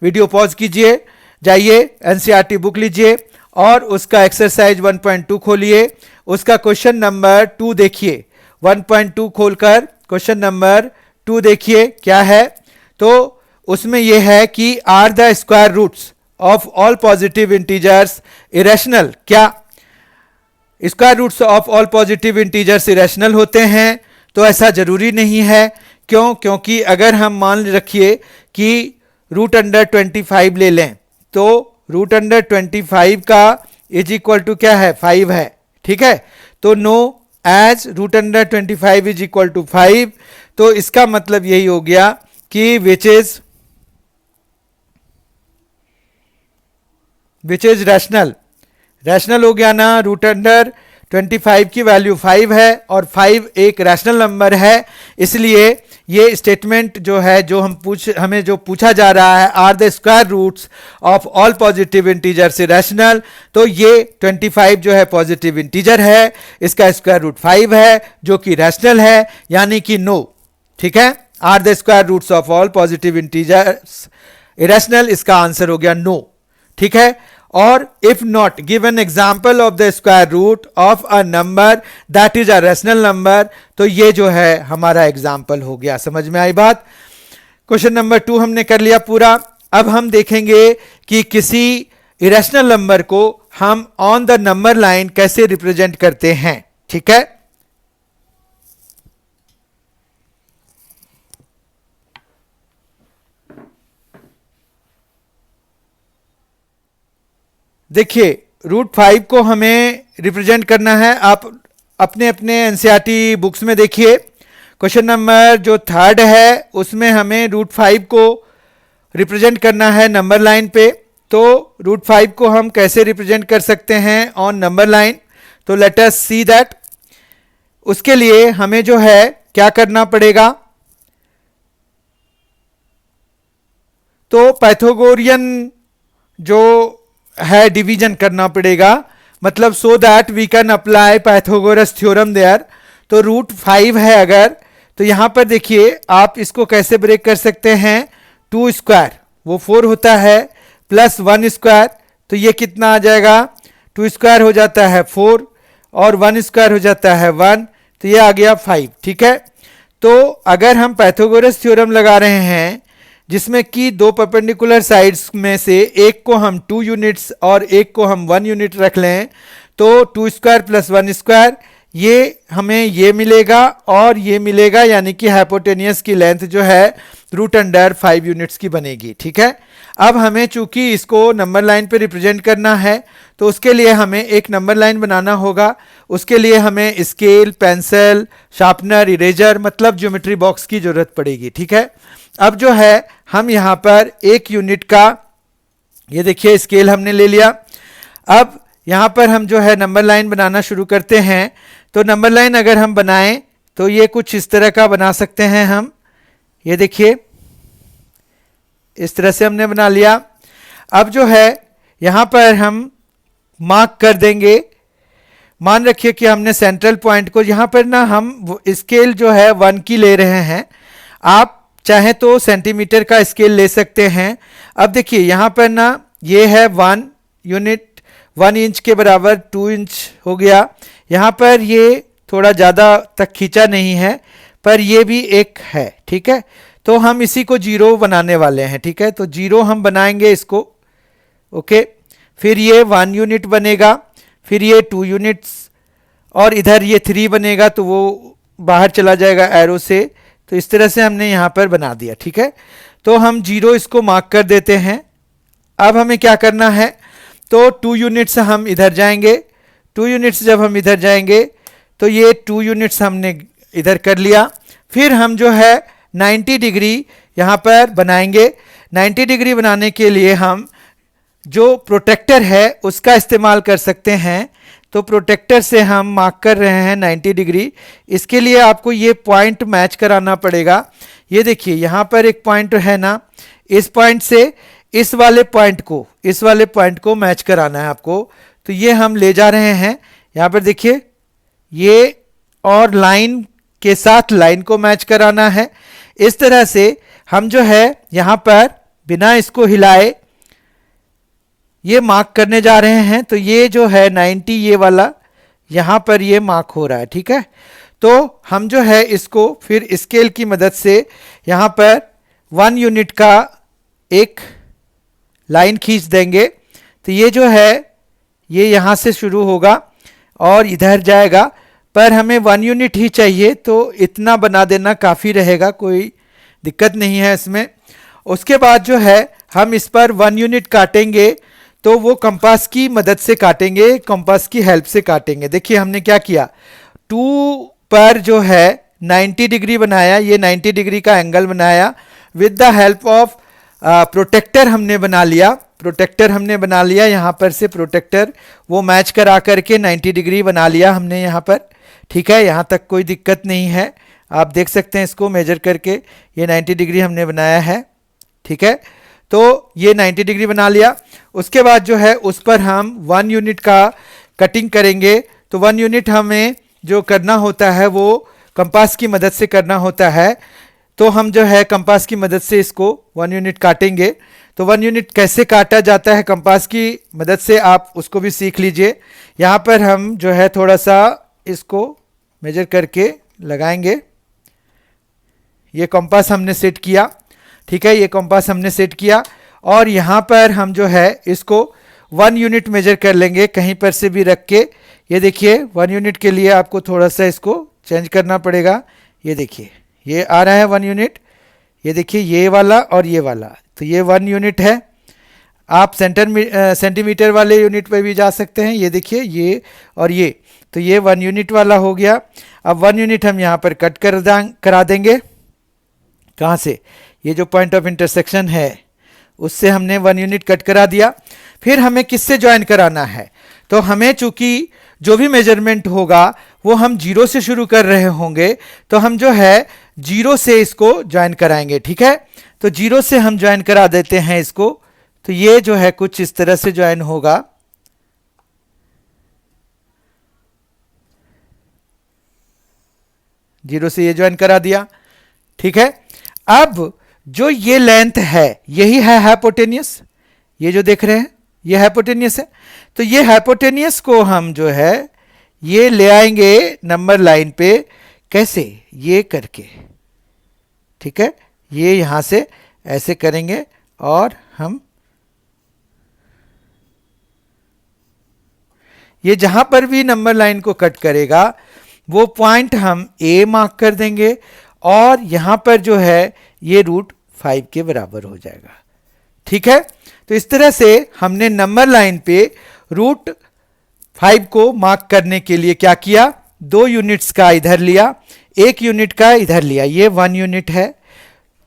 वीडियो पॉज कीजिए, जाइए एनसीईआरटी बुक लीजिए और उसका एक्सरसाइज 1.2 खोलिए, उसका क्वेश्चन नंबर 2 देखिए। 1.2 खोलकर क्वेश्चन नंबर 2 देखिए क्या है। तो उसमें यह है कि are the square roots of all positive integers irrational. क्या square roots of all positive integers irrational होते हैं? तो ऐसा जरूरी नहीं है। क्यों? क्योंकि अगर हम मान रखिए कि रूट अंडर 25 ले लें तो रूट अंडर 25 का इज इक्वल टू क्या है? 5 है। ठीक है, तो no as root under 25 is equal to 5। तो इसका मतलब यही हो गया कि विच इज रैशनल। रैशनल हो गया ना, रूट अंडर 25 की वैल्यू 5 है और 5 एक रैशनल नंबर है। इसलिए ये स्टेटमेंट जो है, जो हमें जो पूछा जा रहा है, are the square roots of all positive integers rational, तो ये 25 जो है पॉजिटिव इंटीजर है, इसका स्क्वायर रूट 5 है जो कि रैशनल है, यानी कि नो। ठीक है, are the square roots of all positive integers irrational, इसका आंसर हो गया नो। ठीक है, और if not give an example of the square root of a number that is a rational number, तो ये जो है हमारा एग्जाम्पल हो गया। समझ में आई बात? क्वेश्चन नंबर 2 हमने कर लिया पूरा। अब हम देखेंगे कि किसी इरेशनल नंबर को हम ऑन द नंबर लाइन कैसे रिप्रेजेंट करते हैं। ठीक है, देखिए रूट 5 को हमें रिप्रेजेंट करना है। आप अपने अपने एनसीईआरटी बुक्स में देखिए, क्वेश्चन नंबर जो 3 है उसमें हमें रूट 5 को रिप्रेजेंट करना है नंबर लाइन पे। तो रूट 5 को हम कैसे रिप्रेजेंट कर सकते हैं ऑन नंबर लाइन? तो लेट अस सी दैट। उसके लिए हमें जो है क्या करना पड़ेगा? तो पाइथागोरियन जो है डिवीजन करना पड़ेगा, मतलब so that we can apply Pythagoras theorem there. तो रूट 5 है अगर, तो यहां पर देखिए आप इसको कैसे ब्रेक कर सकते हैं? 2 स्क्वायर वो 4 होता है, प्लस 1 स्क्वायर, तो ये कितना आ जाएगा? 2 स्क्वायर हो जाता है 4 और 1 स्क्वायर हो जाता है 1, तो ये आ गया 5। ठीक है, तो अगर हम पाइथागोरस थ्योरम लगा रहे हैं जिसमें कि 2 परपेंडिकुलर साइड्स में से एक को हम 2 यूनिट्स और एक को हम 1 यूनिट रख लें, तो 2 स्क्वायर प्लस 1 स्क्वायर ये हमें ये मिलेगा और ये मिलेगा, यानी कि हाइपोटेनियस की लेंथ जो है रूट अंडर 5 यूनिट्स की बनेगी। ठीक है, अब हमें चूंकि इसको नंबर लाइन पे रिप्रेजेंट करना है तो उसके लिए हमें एक नंबर लाइन बनाना होगा। उसके लिए हमें स्केल, पेंसिल, शार्पनर, इरेजर, मतलब ज्योमेट्री बॉक्स की जरूरत पड़ेगी। ठीक है, अब जो है हम यहाँ पर 1 यूनिट का, ये देखिए स्केल हमने ले लिया। अब यहाँ पर हम जो है नंबर लाइन बनाना शुरू करते हैं। तो नंबर लाइन अगर हम बनाएं तो ये कुछ इस तरह का बना सकते हैं हम। ये देखिए इस तरह से हमने बना लिया। अब जो है यहाँ पर हम मार्क कर देंगे। मान रखिए कि हमने सेंट्रल पॉइंट को यहाँ पर ना हम स्केल जो है 1 की ले रहे हैं। आप चाहे तो सेंटीमीटर का स्केल ले सकते हैं। अब देखिए यहाँ पर ना ये है 1 यूनिट, 1 इंच के बराबर 2 इंच हो गया। यहाँ पर ये थोड़ा ज़्यादा तक खींचा नहीं है, पर ये भी एक है। ठीक है, तो हम इसी को 0 बनाने वाले हैं। ठीक है, तो 0 हम बनाएंगे इसको। ओके, फिर ये 1 यूनिट बनेगा, फिर ये 2 यूनिट्स और इधर ये 3 बनेगा, तो वो बाहर चला जाएगा एरो से। तो इस तरह से हमने यहाँ पर बना दिया। ठीक है, तो हम 0 इसको मार्क कर देते हैं। अब हमें क्या करना है? तो 2 यूनिट्स हम इधर जाएंगे। 2 यूनिट्स जब हम इधर जाएंगे तो ये 2 यूनिट्स हमने इधर कर लिया। फिर हम जो है 90 डिग्री यहाँ पर बनाएंगे। 90 डिग्री बनाने के लिए हम जो प्रोटेक्टर है उसका इस्तेमाल कर सकते हैं। तो प्रोटेक्टर से हम मार्क कर रहे हैं 90 डिग्री। इसके लिए आपको ये पॉइंट मैच कराना पड़ेगा। ये देखिए यहाँ पर एक पॉइंट है ना, इस पॉइंट से इस वाले पॉइंट को मैच कराना है आपको। तो ये हम ले जा रहे हैं। यहाँ पर देखिए ये और लाइन के साथ लाइन को मैच कराना है। इस तरह से हम जो है यहाँ पर बिना इसको हिलाए ये मार्क करने जा रहे हैं। तो ये जो है 90 ये वाला यहाँ पर ये मार्क हो रहा है, ठीक है। तो हम जो है इसको फिर स्केल की मदद से यहाँ पर 1 यूनिट का एक लाइन खींच देंगे। तो ये जो है ये यहाँ से शुरू होगा और इधर जाएगा, पर हमें 1 यूनिट ही चाहिए तो इतना बना देना काफ़ी रहेगा, कोई दिक्कत नहीं है इसमें। उसके बाद जो है हम इस पर 1 यूनिट काटेंगे तो वो कंपास की मदद से काटेंगे, कंपास की हेल्प से काटेंगे। देखिए हमने क्या किया, 2 पर जो है 90 डिग्री बनाया, ये 90 डिग्री का एंगल बनाया with the help of protractor हमने बना लिया। प्रोटेक्टर हमने बना लिया यहाँ पर से, प्रोटेक्टर वो मैच करा करके 90 डिग्री बना लिया हमने यहाँ पर, ठीक है। यहाँ तक कोई दिक्कत नहीं है, आप देख सकते हैं इसको मेजर करके, ये 90 डिग्री हमने बनाया है, ठीक है। तो ये 90 डिग्री बना लिया। उसके बाद जो है उस पर हम 1 यूनिट का कटिंग करेंगे। तो 1 यूनिट हमें जो करना होता है वो कंपास की मदद से करना होता है। तो हम जो है कंपास की मदद से इसको 1 यूनिट काटेंगे। तो 1 यूनिट कैसे काटा जाता है कंपास की मदद से, आप उसको भी सीख लीजिए। यहाँ पर हम जो है थोड़ा सा इसको मेजर करके लगाएंगे। ये कंपास हमने सेट किया, ठीक है, ये कंपास हमने सेट किया और यहाँ पर हम जो है इसको 1 यूनिट मेजर कर लेंगे कहीं पर से भी रख के। ये देखिए 1 यूनिट के लिए आपको थोड़ा सा इसको चेंज करना पड़ेगा। ये देखिए ये आ रहा है 1 यूनिट, ये देखिए ये वाला और ये वाला, तो ये 1 यूनिट है। आप सेंटीमीटर वाले यूनिट पे भी जा सकते हैं। ये देखिए ये और ये, तो ये 1 यूनिट वाला हो गया। अब 1 यूनिट हम यहाँ पर कट करा देंगे। कहाँ से, ये जो पॉइंट ऑफ इंटरसेक्शन है उससे हमने 1 यूनिट कट करा दिया। फिर हमें किससे ज्वाइन कराना है, तो हमें चूंकि जो भी मेजरमेंट होगा वो हम 0 से शुरू कर रहे होंगे, तो हम जो है 0 से इसको ज्वाइन कराएंगे, ठीक है। तो 0 से हम ज्वाइन करा देते हैं इसको। तो ये जो है कुछ इस तरह से ज्वाइन होगा। जीरो से ये ज्वाइन करा दिया, ठीक है। अब जो ये लेंथ है यही है हाइपोटेनियस, ये जो देख रहे हैं ये हाइपोटेनियस है। तो ये हाइपोटेनियस को हम जो है ये ले आएंगे नंबर लाइन पे, कैसे, ये करके, ठीक है। ये यहां से ऐसे करेंगे और हम ये जहां पर भी नंबर लाइन को कट करेगा वो पॉइंट हम ए मार्क कर देंगे और यहां पर जो है ये √5 के बराबर हो जाएगा, ठीक है। तो इस तरह से हमने नंबर लाइन पे √5 को मार्क करने के लिए क्या किया, 2 यूनिट्स का इधर लिया, 1 यूनिट का इधर लिया, ये 1 यूनिट है।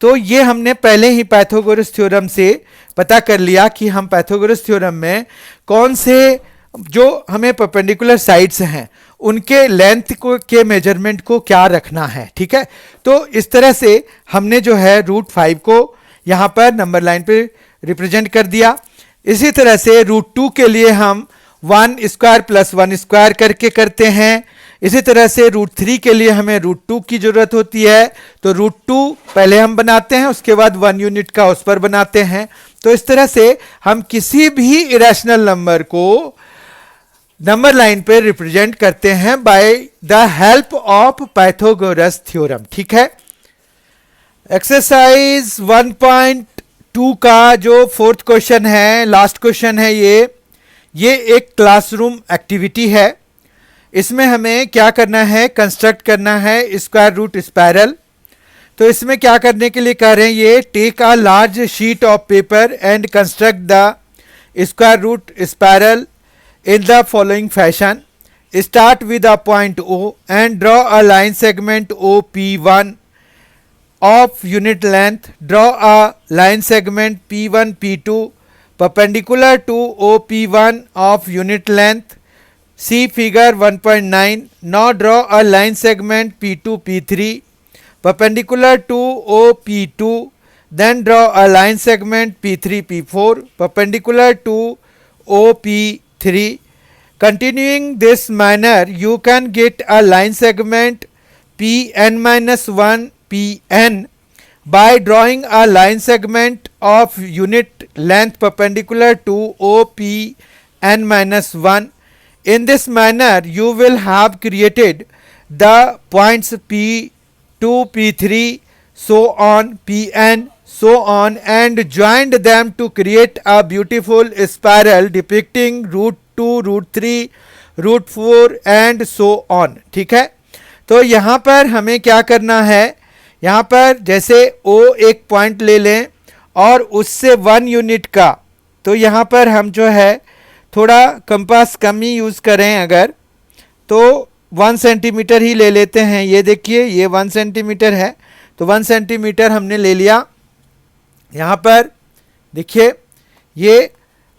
तो ये हमने पहले ही पाइथागोरस थ्योरम से पता कर लिया कि हम पाइथागोरस थ्योरम में कौन से जो हमें परपेंडिकुलर साइड्स हैं उनके लेंथ को के मेजरमेंट को क्या रखना है, ठीक है। तो इस तरह से हमने जो है √5 को यहाँ पर नंबर लाइन पे रिप्रेजेंट कर दिया। इसी तरह से √2 के लिए हम 1 स्क्वायर प्लस 1 स्क्वायर करके करते हैं। इसी तरह से √3 के लिए हमें √2 की जरूरत होती है, तो √2 पहले हम बनाते हैं, उसके बाद 1 यूनिट का उस पर बनाते हैं। तो इस तरह से हम किसी भी इरेशनल नंबर को नंबर लाइन पे रिप्रेजेंट करते हैं by the help of Pythagoras theorem, ठीक है। एक्सरसाइज 1.2 का जो 4th क्वेश्चन है, लास्ट क्वेश्चन है, ये एक क्लासरूम एक्टिविटी है। इसमें हमें क्या करना है, कंस्ट्रक्ट करना है स्क्वायर रूट स्पायरल। तो इसमें क्या करने के लिए कह रहे हैं, ये take a large sheet of paper and construct the square root spiral in the following fashion. Start with a point O and draw a line segment OP1 of unit length. Draw a line segment P1 P2 perpendicular to OP1 of unit length. See figure 1.9. Now draw a line segment P2 P3 perpendicular to OP2. Then draw a line segment P3 P4 perpendicular to OP3. continuing this manner you can get a line segment Pn minus 1 Pn by drawing a line segment of unit length perpendicular to OPn minus 1. In this manner you will have created the points P2 P3 so on Pn so on and joined them to create a beautiful spiral depicting root 2 root 3 root 4 and so on. ठीक है, तो यहाँ पर हमें क्या करना है, यहाँ पर जैसे O एक पॉइंट ले लें और उससे 1 यूनिट का, तो यहाँ पर हम जो है थोड़ा कंपास कम ही यूज़ करें अगर, तो 1 सेंटीमीटर ही ले लेते हैं. ये देखिए ये 1 सेंटीमीटर है, तो 1 सेंटीमीटर हमने ले लिया. यहाँ पर देखिए ये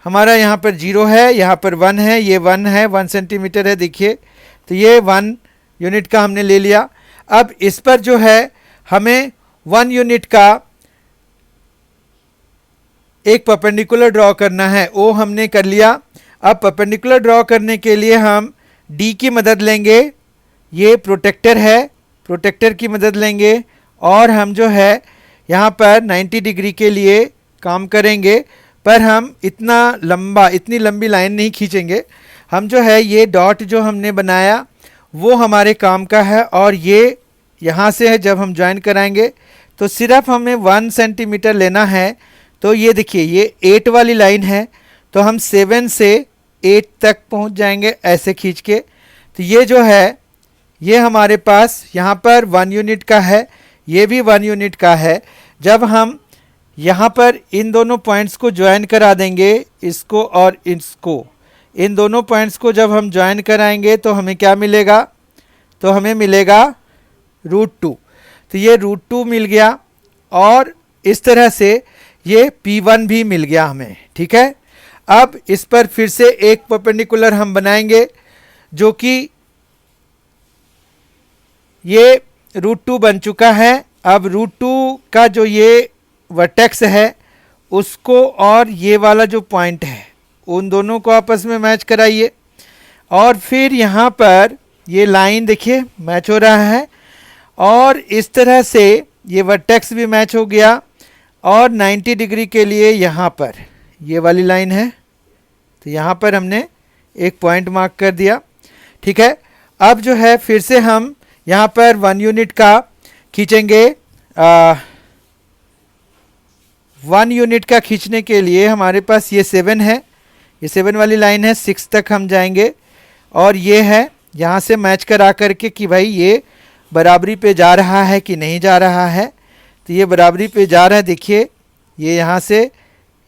हमारा यहाँ पर 0 है, यहाँ पर 1 है, ये 1 है, 1 सेंटीमीटर है. देखिए तो ये 1 यूनिट का हमने ले लिया. अब इस पर जो है हमें 1 यूनिट का एक परपेंडिकुलर ड्रॉ करना है. ओ हमने कर लिया. अब परपेंडिकुलर ड्रॉ करने के लिए हम डी की मदद लेंगे. ये प्रोटेक्टर है, प्रोटेक्टर की मदद लेंगे और हम जो है यहाँ पर 90 डिग्री के लिए काम करेंगे. पर हम इतनी लंबी लाइन नहीं खींचेंगे. हम जो है ये डॉट जो हमने बनाया वो हमारे काम का है और ये यहाँ से है. जब हम ज्वाइन कराएंगे तो सिर्फ हमें 1 सेंटीमीटर लेना है. तो ये देखिए ये 8 वाली लाइन है, तो हम 7 से 8 तक पहुँच जाएंगे ऐसे खींच के. तो ये जो है ये हमारे पास यहाँ पर 1 यूनिट का है, ये भी 1 यूनिट का है. जब हम यहाँ पर इन दोनों पॉइंट्स को ज्वाइन करा देंगे, इसको और इसको, इन दोनों पॉइंट्स को जब हम ज्वाइन कराएंगे तो हमें क्या मिलेगा, तो हमें मिलेगा √2. तो ये √2 मिल गया और इस तरह से ये P1 भी मिल गया हमें. ठीक है, अब इस पर फिर से एक परपेंडिकुलर हम बनाएंगे जो कि ये √2 बन चुका है. अब √2 का जो ये वर्टेक्स है उसको और ये वाला जो पॉइंट है उन दोनों को आपस में मैच कराइए और फिर यहाँ पर ये लाइन देखिए मैच हो रहा है और इस तरह से ये वर्टेक्स भी मैच हो गया. और 90 डिग्री के लिए यहाँ पर ये वाली लाइन है, तो यहाँ पर हमने एक पॉइंट मार्क कर दिया. ठीक है, अब जो है फिर से हम यहाँ पर 1 यूनिट का खींचेंगे. 1 यूनिट का खींचने के लिए हमारे पास ये 7 है, ये 7 वाली लाइन है, 6 तक हम जाएंगे और ये है यहाँ से मैच करा करके कि भाई ये बराबरी पे जा रहा है कि नहीं जा रहा है. तो ये बराबरी पे जा रहा है. देखिए ये यहाँ से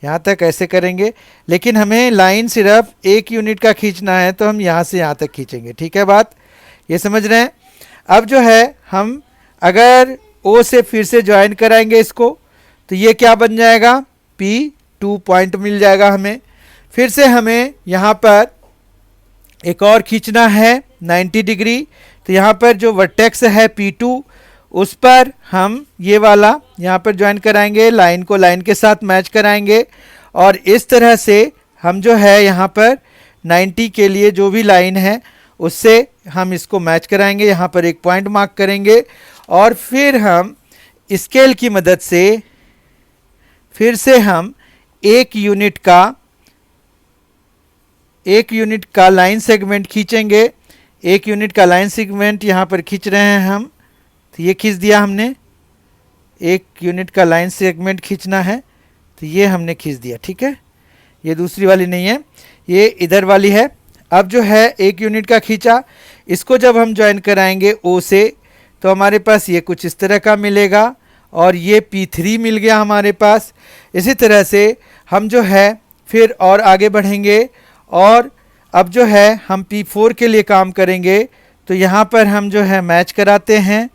यहाँ तक ऐसे करेंगे, लेकिन हमें लाइन सिर्फ 1 यूनिट का खींचना है, तो हम यहाँ से यहाँ तक खींचेंगे. ठीक है, बात ये समझ रहे हैं. अब जो है हम अगर O से फिर से ज्वाइन कराएंगे इसको, तो ये क्या बन जाएगा, P2 पॉइंट मिल जाएगा हमें. फिर से हमें यहाँ पर एक और खींचना है 90 डिग्री. तो यहाँ पर जो वर्टेक्स है P2 उस पर हम ये वाला यहाँ पर ज्वाइन कराएंगे, लाइन को लाइन के साथ मैच कराएंगे और इस तरह से हम जो है यहाँ पर 90 के लिए जो भी लाइन है उससे हम इसको मैच कराएंगे. यहाँ पर एक पॉइंट मार्क करेंगे और फिर हम स्केल की मदद से फिर से हम 1 यूनिट का लाइन सेगमेंट खींचेंगे. 1 यूनिट का लाइन सेगमेंट यहाँ पर खींच रहे हैं हम, तो ये खींच दिया हमने. 1 यूनिट का लाइन सेगमेंट खींचना है, तो ये हमने खींच दिया. ठीक है, ये दूसरी वाली नहीं है, ये इधर वाली है. अब जो है 1 यूनिट का खींचा, इसको जब हम ज्वाइन कराएंगे O से, तो हमारे पास ये कुछ इस तरह का मिलेगा और ये P3 मिल गया हमारे पास. इसी तरह से हम जो है फिर और आगे बढ़ेंगे और अब जो है हम P4 के लिए काम करेंगे. तो यहाँ पर हम जो है मैच कराते हैं,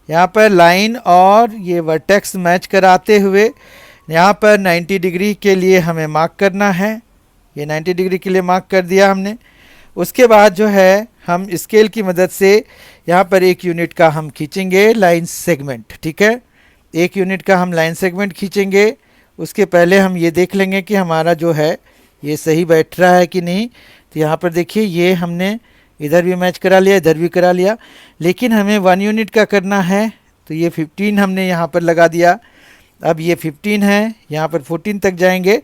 यहाँ पर लाइन और ये वर्टेक्स मैच कराते हुए यहाँ पर 90 डिग्री के लिए हमें मार्क करना है. ये 90 डिग्री के लिए मार्क कर दिया हमने. उसके बाद जो है हम स्केल की मदद से यहाँ पर 1 यूनिट का हम खींचेंगे लाइन सेगमेंट. ठीक है, 1 यूनिट का हम लाइन सेगमेंट खींचेंगे. उसके पहले हम ये देख लेंगे कि हमारा जो है ये सही बैठ रहा है कि नहीं. तो यहाँ पर देखिए ये हमने इधर भी मैच करा लिया, इधर भी करा लिया, लेकिन हमें 1 यूनिट का करना है। तो ये 15 हमने यहाँ पर लगा दिया। अब ये 15 है, यहाँ पर 14 तक जाएंगे।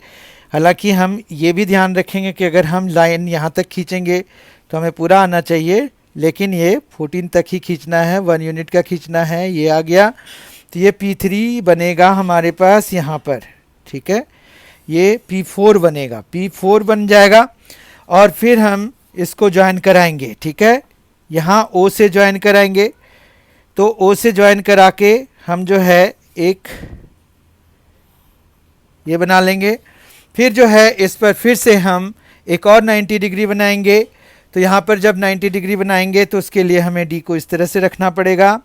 हालांकि हम ये भी ध्यान रखेंगे कि अगर हम लाइन यहाँ तक खींचेंगे तो हमें पूरा आना चाहिए, लेकिन ये 14 तक ही खींचना है, 1 यूनिट का खींचना है। ये आ गया, तो ये P3 बनेगा हमारे पास यहाँ पर, ठीक है। ये P4 बनेगा, P4 बन जाएगा और फिर हम इसको ज्वाइन कराएंगे, ठीक है। यहाँ O से ज्वाइन कराएंगे, तो O से ज्वाइन करा के हम जो है एक ये बना लेंगे। फिर जो है इस पर फिर से हम एक और 90 डिग्री बनाएंगे। तो यहाँ पर जब 90 डिग्री बनाएंगे तो उसके लिए हमें डी को इस तरह से रखना पड़ेगा।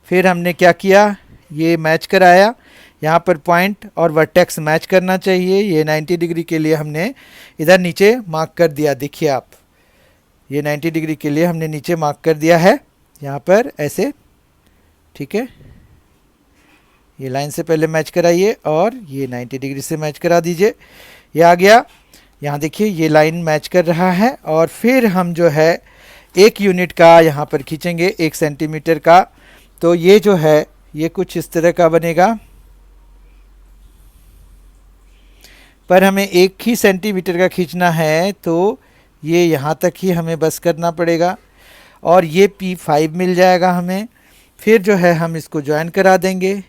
फिर हमने क्या किया, ये मैच कराया, यहाँ पर पॉइंट और वर्टेक्स मैच करना चाहिए। ये 90 डिग्री के लिए हमने इधर नीचे मार्क कर दिया, देखिए आप, ये 90 डिग्री के लिए हमने नीचे मार्क कर दिया है यहाँ पर ऐसे, ठीक है। ये लाइन से पहले मैच कराइए और ये 90 डिग्री से मैच करा दीजिए। ये आ गया, यहाँ देखिए ये लाइन मैच कर रहा है। और फिर हम जो है 1 यूनिट का यहाँ पर खींचेंगे, 1 सेंटीमीटर का। तो ये जो है ये कुछ इस तरह का बनेगा, पर हमें 1 ही सेंटीमीटर का खींचना है, तो ये यहाँ तक ही हमें बस करना पड़ेगा। और ये P5 मिल जाएगा हमें। फिर जो है हम इसको ज्वाइन करा देंगे।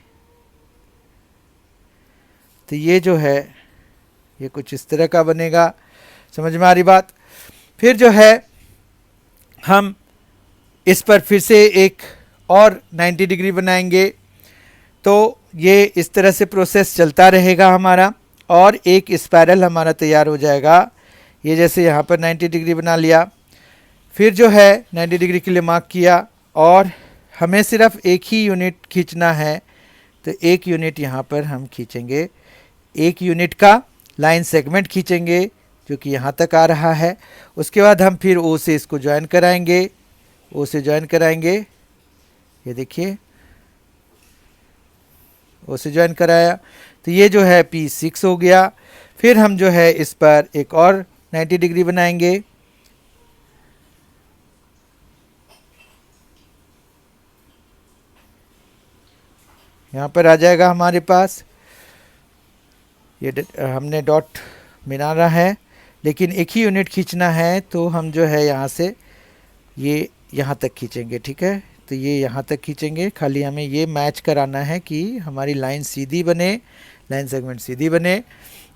तो ये जो है ये कुछ इस तरह का बनेगा, समझ में आ रही बात। फिर जो है हम इस पर फिर से एक और 90 डिग्री बनाएंगे। तो ये इस तरह से प्रोसेस चलता रहेगा हमारा और एक स्पाइरल हमारा तैयार हो जाएगा। ये जैसे यहाँ पर 90 डिग्री बना लिया, फिर जो है 90 डिग्री के लिए मार्क किया और हमें सिर्फ 1 ही यूनिट खींचना है। तो 1 यूनिट यहाँ पर हम खींचेंगे, 1 यूनिट का लाइन सेगमेंट खींचेंगे जो कि यहाँ तक आ रहा है। उसके बाद हम फिर O से इसको ज्वाइन कराएंगे, O से ज्वाइन कराएंगे, ये देखिए O से ज्वाइन कराया। तो ये जो है P6 हो गया। फिर हम जो है इस पर एक और 90 डिग्री बनाएंगे। यहाँ पर आ जाएगा हमारे पास, ये हमने डॉट मिला रहा है, लेकिन 1 ही यूनिट खींचना है। तो हम जो है यहाँ से ये यहाँ तक खींचेंगे, ठीक है। तो ये यहाँ तक खींचेंगे, खाली हमें ये मैच कराना है कि हमारी लाइन सीधी बने, लाइन सेगमेंट सीधी बने।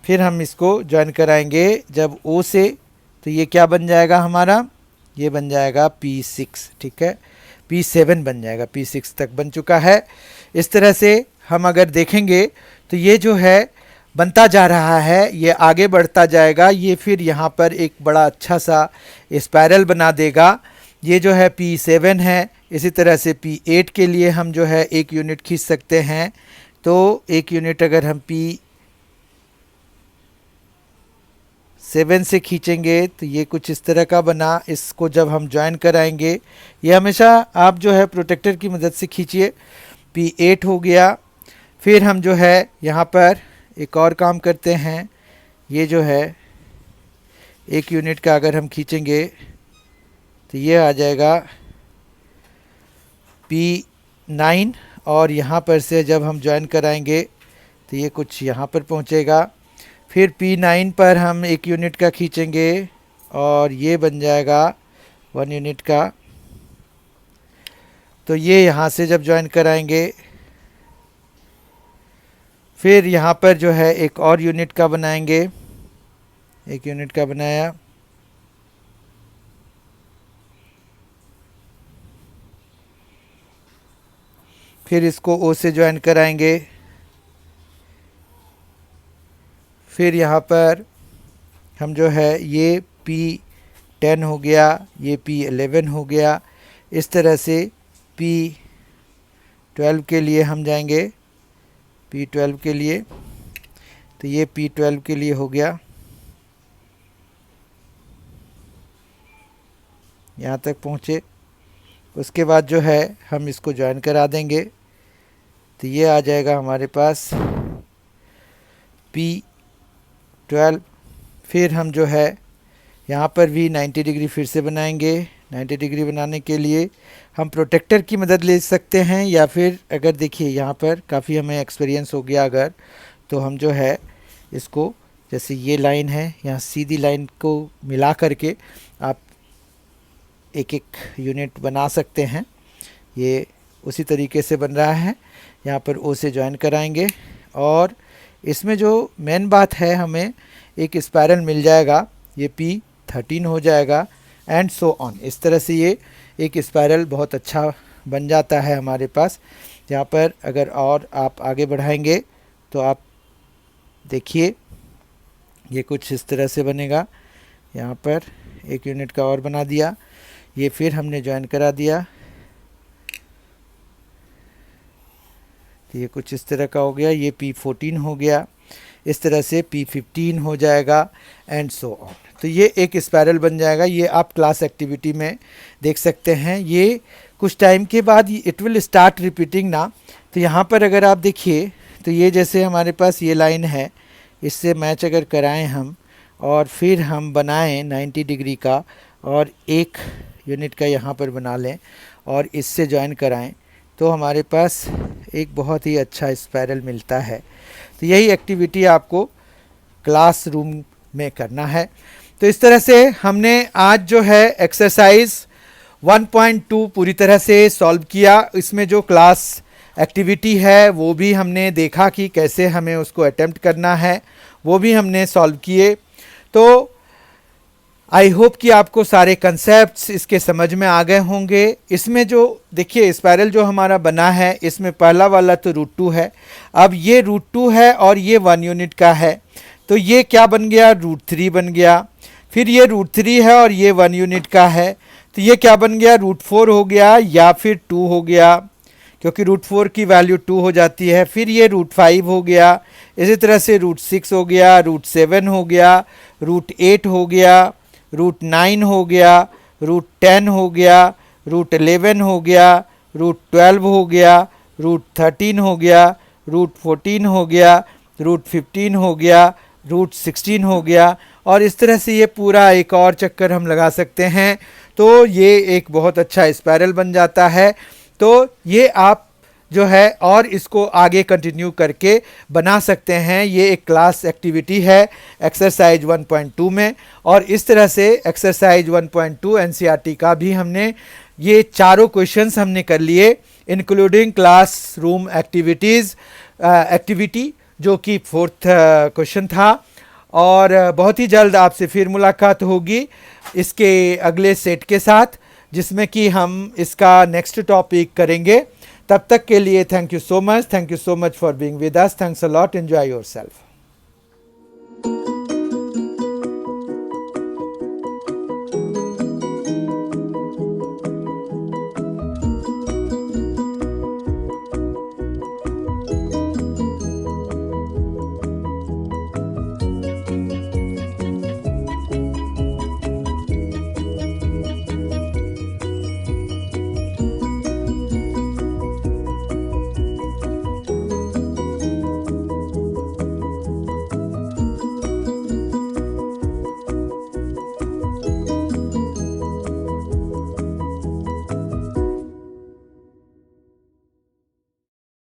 फिर हम इसको ज्वाइन कराएंगे जब O से। तो ये क्या बन जाएगा हमारा, ये बन जाएगा P6, ठीक है। P7 बन जाएगा, P6 तक बन चुका है। इस तरह से हम अगर देखेंगे तो ये जो है बनता जा रहा है, ये आगे बढ़ता जाएगा। ये फिर यहाँ पर एक बड़ा अच्छा सा स्पाइरल बना देगा। ये जो है P7 है। इसी तरह से P8 के लिए हम जो है 1 यूनिट खींच सकते हैं। तो 1 यूनिट अगर हम P7 से खींचेंगे तो ये कुछ इस तरह का बना। इसको जब हम ज्वाइन कराएंगे, ये हमेशा आप जो है प्रोटेक्टर की मदद से खींचिए। P8 हो गया। फिर हम जो है यहाँ पर एक और काम करते हैं, ये जो है 1 यूनिट का अगर हम खींचेंगे तो ये आ जाएगा P9 और यहाँ पर से जब हम ज्वाइन कराएंगे तो ये कुछ यहाँ पर पहुँचेगा। फिर P9 पर हम 1 यूनिट का खींचेंगे और ये बन जाएगा 1 यूनिट का। तो ये यहाँ से जब ज्वाइन कराएंगे, फिर यहाँ पर जो है एक और यूनिट का बनाएंगे, 1 यूनिट का बनाया। फिर इसको O से ज्वाइन कराएंगे। फिर यहाँ पर हम जो है ये P10 हो गया, ये P11 हो गया। इस तरह से P12 के लिए हम जाएंगे, P12 के लिए। तो ये P12 के लिए हो गया, यहाँ तक पहुँचे। उसके बाद जो है हम इसको ज्वाइन करा देंगे। तो ये आ जाएगा हमारे पास P12। फिर हम जो है यहाँ पर भी 90 डिग्री फिर से बनाएंगे। 90 डिग्री बनाने के लिए हम प्रोटेक्टर की मदद ले सकते हैं, या फिर अगर देखिए यहाँ पर काफ़ी हमें एक्सपीरियंस हो गया अगर, तो हम जो है इसको, जैसे ये लाइन है, यहाँ सीधी लाइन को मिला करके आप एक एक यूनिट बना सकते हैं। ये उसी तरीके से बन रहा है। यहाँ पर ओ से ज्वाइन कराएंगे और इसमें जो मेन बात है, हमें एक स्पायरल मिल जाएगा, ये P13 हो जाएगा एंड सो ऑन। इस तरह से ये एक स्पायरल बहुत अच्छा बन जाता है हमारे पास। यहाँ पर अगर और आप आगे बढ़ाएंगे तो आप देखिए ये कुछ इस तरह से बनेगा। यहाँ पर एक यूनिट का और बना दिया, ये फिर हमने ज्वाइन करा दिया, तो ये कुछ इस तरह का हो गया। ये P14 हो गया, इस तरह से P15 हो जाएगा एंड सो ऑन। तो ये एक स्पायरल बन जाएगा। ये आप क्लास एक्टिविटी में देख सकते हैं। ये कुछ टाइम के बाद इट विल स्टार्ट रिपीटिंग ना। तो यहाँ पर अगर आप देखिए तो ये जैसे हमारे पास ये लाइन है, इससे मैच अगर कराएं हम और फिर हम बनाएं 90 डिग्री का और एक यूनिट का यहाँ पर बना लें और इससे ज्वाइन कराएं, तो हमारे पास एक बहुत ही अच्छा स्पायरल मिलता है। तो यही एक्टिविटी आपको क्लासरूम में करना है। तो इस तरह से हमने आज जो है एक्सरसाइज 1.2 पूरी तरह से सॉल्व किया। इसमें जो क्लास एक्टिविटी है वो भी हमने देखा कि कैसे हमें उसको अटेम्प्ट करना है, वो भी हमने सॉल्व किए। तो आई होप कि आपको सारे कंसेप्ट्स इसके समझ में आ गए होंगे। इसमें जो देखिए स्पायरल जो हमारा बना है, इसमें पहला वाला तो √2 है। अब ये √2 है और ये 1 यूनिट का है, तो ये क्या बन गया, √3 बन गया। फिर ये √3 है और ये 1 यूनिट का है, तो ये क्या बन गया, √4 हो गया या फिर 2 हो गया, क्योंकि √4 की वैल्यू 2 हो जाती है। फिर ये √5 हो गया, इसी तरह से √6 हो गया, √7 हो गया, √8 हो गया, √9 हो गया, √10 हो गया, √11 हो गया, √12 हो गया, √13 हो गया, √14 हो गया, √15 हो गया, √16 हो गया, और इस तरह से ये पूरा एक और चक्कर हम लगा सकते हैं। तो ये एक बहुत अच्छा स्पायरल बन जाता है। तो ये आप जो है और इसको आगे कंटिन्यू करके बना सकते हैं। ये एक क्लास एक्टिविटी है एक्सरसाइज 1.2 में, और इस तरह से एक्सरसाइज 1.2 एनसीईआरटी का भी हमने ये चारों क्वेश्चंस हमने कर लिए, इंक्लूडिंग क्लास रूम एक्टिविटी जो कि 4th क्वेश्चन था। और बहुत ही जल्द आपसे फिर मुलाकात होगी इसके अगले सेट के साथ, जिसमें कि हम इसका नेक्स्ट टॉपिक करेंगे। तब तक के लिए thank you so much for being with us. Thanks a lot, enjoy yourself.